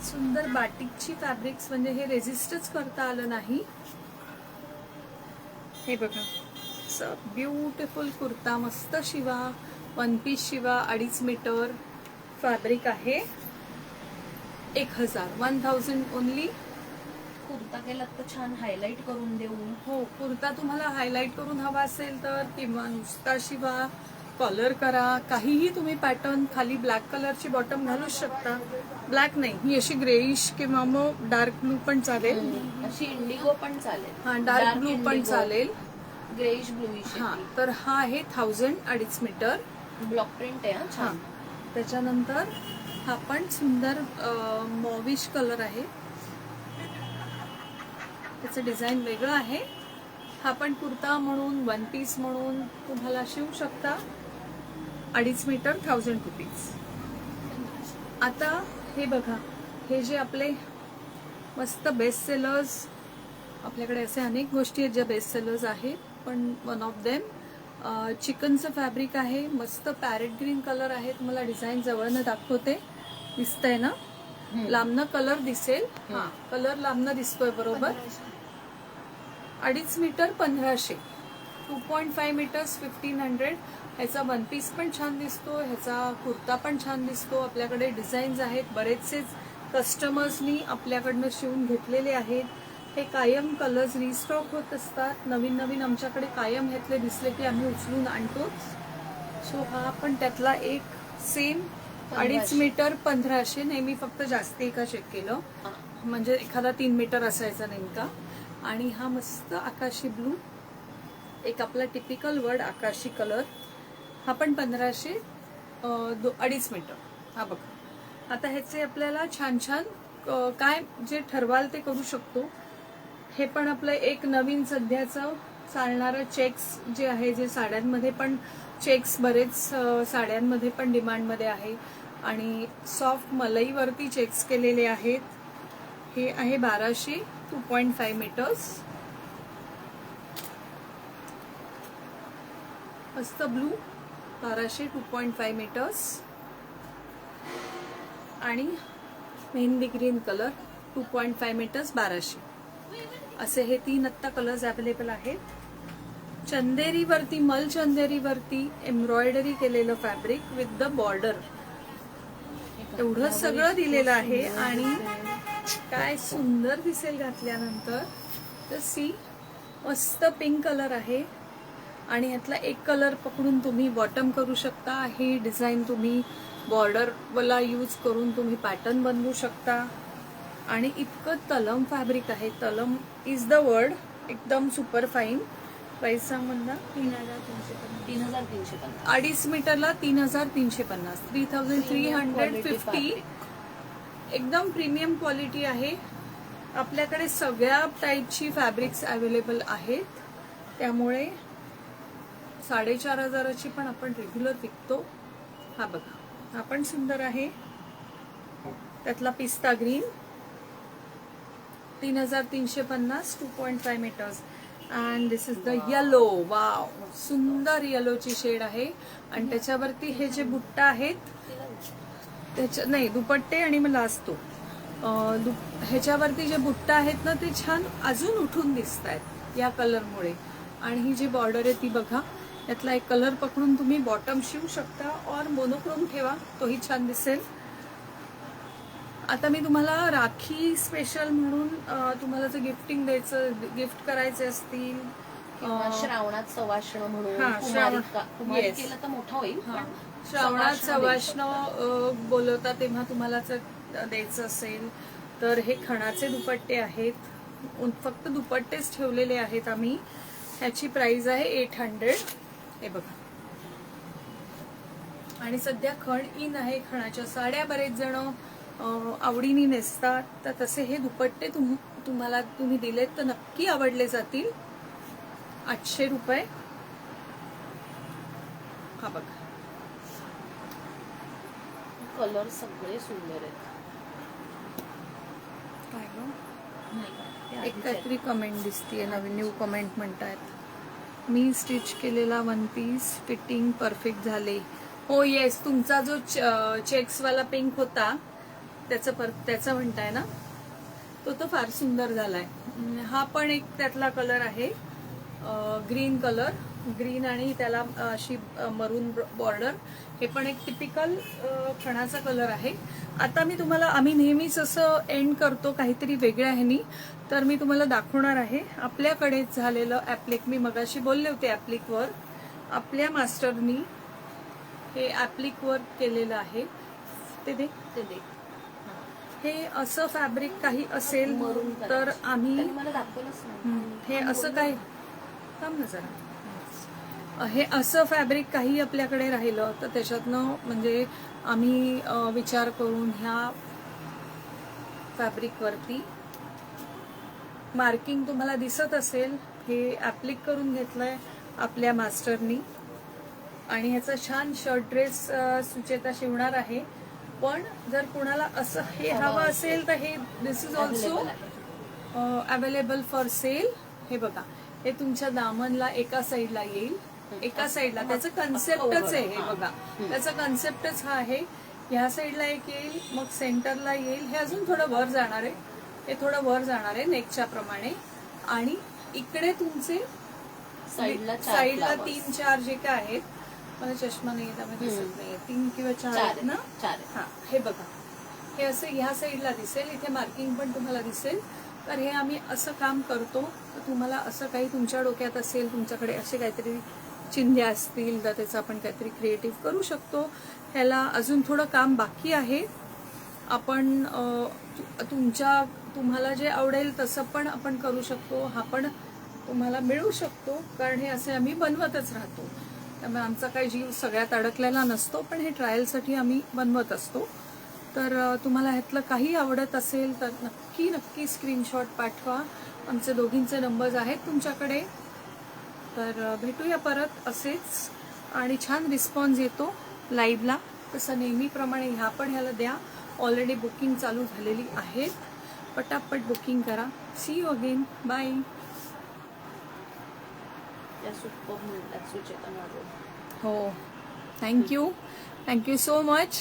सुंदर बाटिकची फॅब्रिक्स म्हणजे हे रेजिस्टच करता आलं नाही. हे बघा ब्युटिफुल कुर्ता मस्त शिवा. 1 पीस शिवा. 2.5 मीटर फॅब्रिक आहे. 1000 ओनली. कुर्ता केला तर छान हायलाइट करून देऊ. हो कुर्ता तुम्हाला हायलाइट करून हवा असेल तर किंवा नुसता शिवा कॉलर करा, काहीही तुम्ही पॅटर्न, खाली ब्लॅक कलरची बॉटम घालू शकता. ब्लॅक नाही, ही अशी ग्रेइश किंवा मग डार्क ब्लू पण चालेल. अशी इंडिगो पण चालेल. हा, डार्क ब्लू पण चालेल. Greyish bluish. हा, तर हा आहे 2,500 मीटर. ब्लॉक प्रिंट आहे. हा, छान. त्याच्यानंतर हा पण सुंदर मॉविश कलर आहे. त्याचं डिझाईन वेगळं आहे. हा पण कुर्ता म्हणून, वन पीस म्हणून तुम्हाला शिवू शकता. 2.5 मीटर 1,000 रुपीज. आता हे बघा, हे जे आपले मस्त बेस्ट सेलर्स, आपल्याकडे असे अनेक गोष्टी आहेत ज्या बेस्ट सेलर्स आहेत, पण वन ऑफ देम चिकनचं फॅब्रिक आहे. मस्त पॅरेट ग्रीन कलर आहे. तुम्हाला डिझाईन जवळनं दाखवते. दिसतंय ना? लांबनं कलर दिसेल. हा, कलर लांबनं दिसतोय बरोबर. 2.5 मीटर 1,500. 2.5 मीटर्स 1,500. ह्याचा वन पीस पण छान दिसतो, ह्याचा कुर्ता पण छान दिसतो. आपल्याकडे डिझाईन्स आहेत, बरेचसे कस्टमर्सनी आपल्याकडनं शिवून घेतलेले आहेत. हे कायम कलर्स रिस्टॉक होत असतात. नवीन नवीन आमच्याकडे कायम ह्यातले दिसले की आम्ही उचलून आणतोच. सो हा पण त्यातला एक सेम 2.5 मीटर 1,500. नाही, मी फक्त जास्ती का चेक केलं, म्हणजे एखादा 3 मीटर असायचा नेमका. आणि हा मस्त आकाशी ब्लू, एक आपला टिपिकल वर्ड आकाशी कलर. हा पण 1,500, 2.5 मीटर. हा बघा. आता ह्याचे आपल्याला छान छान काय जे ठरवाल ते करू शकतो. हे पण आपलं एक नवीन सध्याचं चालणारं चेक्स जे आहे, जे साड्यांमध्ये पण चेक्स बरेच साड्यांमध्ये पण डिमांडमध्ये आहे. आणि सॉफ्ट मलईवरती चेक्स केलेले आहेत. हे आहे 1,200, 2.5 मीटर्स. मस्त ब्लू, 1,200, 2.5 मीटर्स. आणि मेहंदी ग्रीन कलर, 2.5 मीटर्स, 1,200. असे हे 3 आत्ता कलर्स अवेलेबल आहेत. चंदेरीवरती, मल चंदेरीवरती एम्ब्रॉयडरी केलेलं फॅब्रिक विथ द बॉर्डर, एवढं सगळं दिलेलं आहे. आणि काय सुंदर दिसेल घातल्यानंतर. तर सी, मस्त पिंक कलर आहे. आणि ह्यातला एक कलर पकडून तुम्ही बॉटम करू शकता. ही डिझाईन तुम्ही बॉर्डरवाला यूज करून तुम्ही पॅटर्न बनवू शकता. आणि इतकं तलम फॅब्रिक आहे. तलम इज द वर्ड. एकदम सुपर फाईन. प्राइस सांग म्हणा. 3,350. 2.5 मीटरला 3,350. 3,350. एकदम प्रीमियम क्वालिटी आहे. आपल्याकडे सगळ्या टाईपची फॅब्रिक्स अवेलेबल आहेत. त्यामुळे 4,500ची पण आपण रेग्युलर विकतो. हा बघा, हा पण सुंदर आहे. त्यातला pista green, 3,350, 2.5 metres. And this is the yellow. Wow, सुंदर येलोची शेड आहे. आणि त्याच्यावरती हे जे बुट्टा आहेत, त्याच्या नाही दुपट्टे आणि मग लास्ट तो ह्याच्यावरती जे बुट्टा आहेत ना, ते छान अजून उठून दिसत आहेत या कलरमुळे. आणि ही जी बॉर्डर आहे ती बघा. यातला एक कलर पकडून तुम्ही बॉटम शिवू शकता और मोनोक्रोम ठेवा, तोही छान दिसेल. आता मी तुम्हाला राखी स्पेशल म्हणून तुम्हाला जर गिफ्टिंग द्यायचं, गिफ्ट करायचे असतील, श्रावणात सवाष्ण म्हणून, हा, कुमारी केलं तर मोठा होईल. श्रावणात सवाष्ण बोलवता तेव्हा तुम्हाला जर द्यायचं असेल तर हे खणाचे दुपट्टे आहेत. फक्त दुपट्टेच ठेवलेले आहेत आम्ही. ह्याची प्राइस आहे 800. हे बघा. आणि सध्या खण इन आहे. खणाच्या साड्या बरेच जण आवडीने नेसतात. तर तसे हे दुपट्टे तुम्हाला तुम्ही दिलेत तर नक्की आवडले जातील. 800 रुपये. हा बघा. कलर सगळे सुंदर आहेत. काय गं? एक काहीतरी कमेंट दिसतीये, नवीन न्यू कमेंट म्हणतायत. मी स्टिच केलेला वन पीस फिटिंग परफेक्ट झाले. हो येस, तुमचा जो चेक्सवाला पिंक होता त्याचा म्हणताय ना, तो फार सुंदर झालाय. हा पण एक त्यातला कलर आहे, ग्रीन कलर. ग्रीन आणि त्याला अशी मरून बॉर्डर. हे पण एक टिपिकल खणाचा कलर आहे. आता मी तुम्हाला, आम्ही नेहमीच असं एंड करतो काहीतरी वेगळ्या ह्यानी, तर मी तुम्हाला दाखवणार आहे आपल्याकडे झालेलं ऍप्लिक. मी मगाशी बोलले होते ऍप्लिकवर. आपल्या मास्टरनी हे ऍप्लिक वर्क केलेलं आहे. ते दे. हे असं फॅब्रिक काही असेल मरून तर आम्ही त्यांनी मला दाखवलंच नाही. हे असं काही थांब ना जरा. हे असं फॅब्रिक काही आपल्याकडे राहिलं तर त्याच्यातनं म्हणजे आम्ही विचार करून ह्या फॅब्रिकवरती मार्किंग तुम्हाला दिसत असेल हे ऍप्लिक करून घेतलंय आपल्या मास्टरनी. आणि ह्याचा छान शर्ट ड्रेस सुचेता शिवणार आहे. पण जर कुणाला असं हे हवं असेल तर हे this is also available for sale. हे बघा, हे तुमच्या दामनला एका साईडला येईल, एका साईडला त्याचं कन्सेप्टच आहे. हे बघा, त्याचा कन्सेप्टच हा आहे. ह्या साईडला एक येईल, मग सेंटरला येईल. हे अजून थोडं वर जाणार आहे, हे थोडं वर जाणार आहे नेकच्या प्रमाणे. आणि इकडे तुमचे साईडला साईडला 3-4 जे काय आहेत, मला चष्मा नाही त्यामुळे दिसत नाहीये, 3 किंवा 4 आहेत ना. हा, हे बघा, हे असं ह्या साईडला दिसेल, इथे मार्किंग पण तुम्हाला दिसेल. तर हे आम्ही असं काम करतो. तर तुम्हाला असं काही तुमच्या डोक्यात असेल, तुमच्याकडे असे काहीतरी चिन्हे असतील तर त्याचं आपण काहीतरी क्रिएटिव्ह करू शकतो. ह्याला अजून थोडं काम बाकी आहे. आपण तुम्हाला जे आवडेल तसं पण आपण करू शकतो. हा पण तुम्हाला मिळू शकतो, कारण हे असे आम्ही बनवतच राहतो. त्यामुळे आमचा काही जीव सगळ्यात अडकलेला नसतो, पण हे ट्रायलसाठी आम्ही बनवत असतो. तर तुम्हाला ह्यातलं काही आवडत असेल तर नक्की स्क्रीनशॉट पाठवा. आमचे दोघींचे नंबर्स आहेत तुमच्याकडे. तर भेटूया परत असेच. आणि छान रिस्पॉन्स येतो लाईव्हला, तसं नेहमीप्रमाणे ह्याला द्या. ऑलरेडी बुकिंग चालू झालेली आहेत. पटापट बुकिंग करा. See you again. Bye. Sucheta हो, थँक्यू सो मच.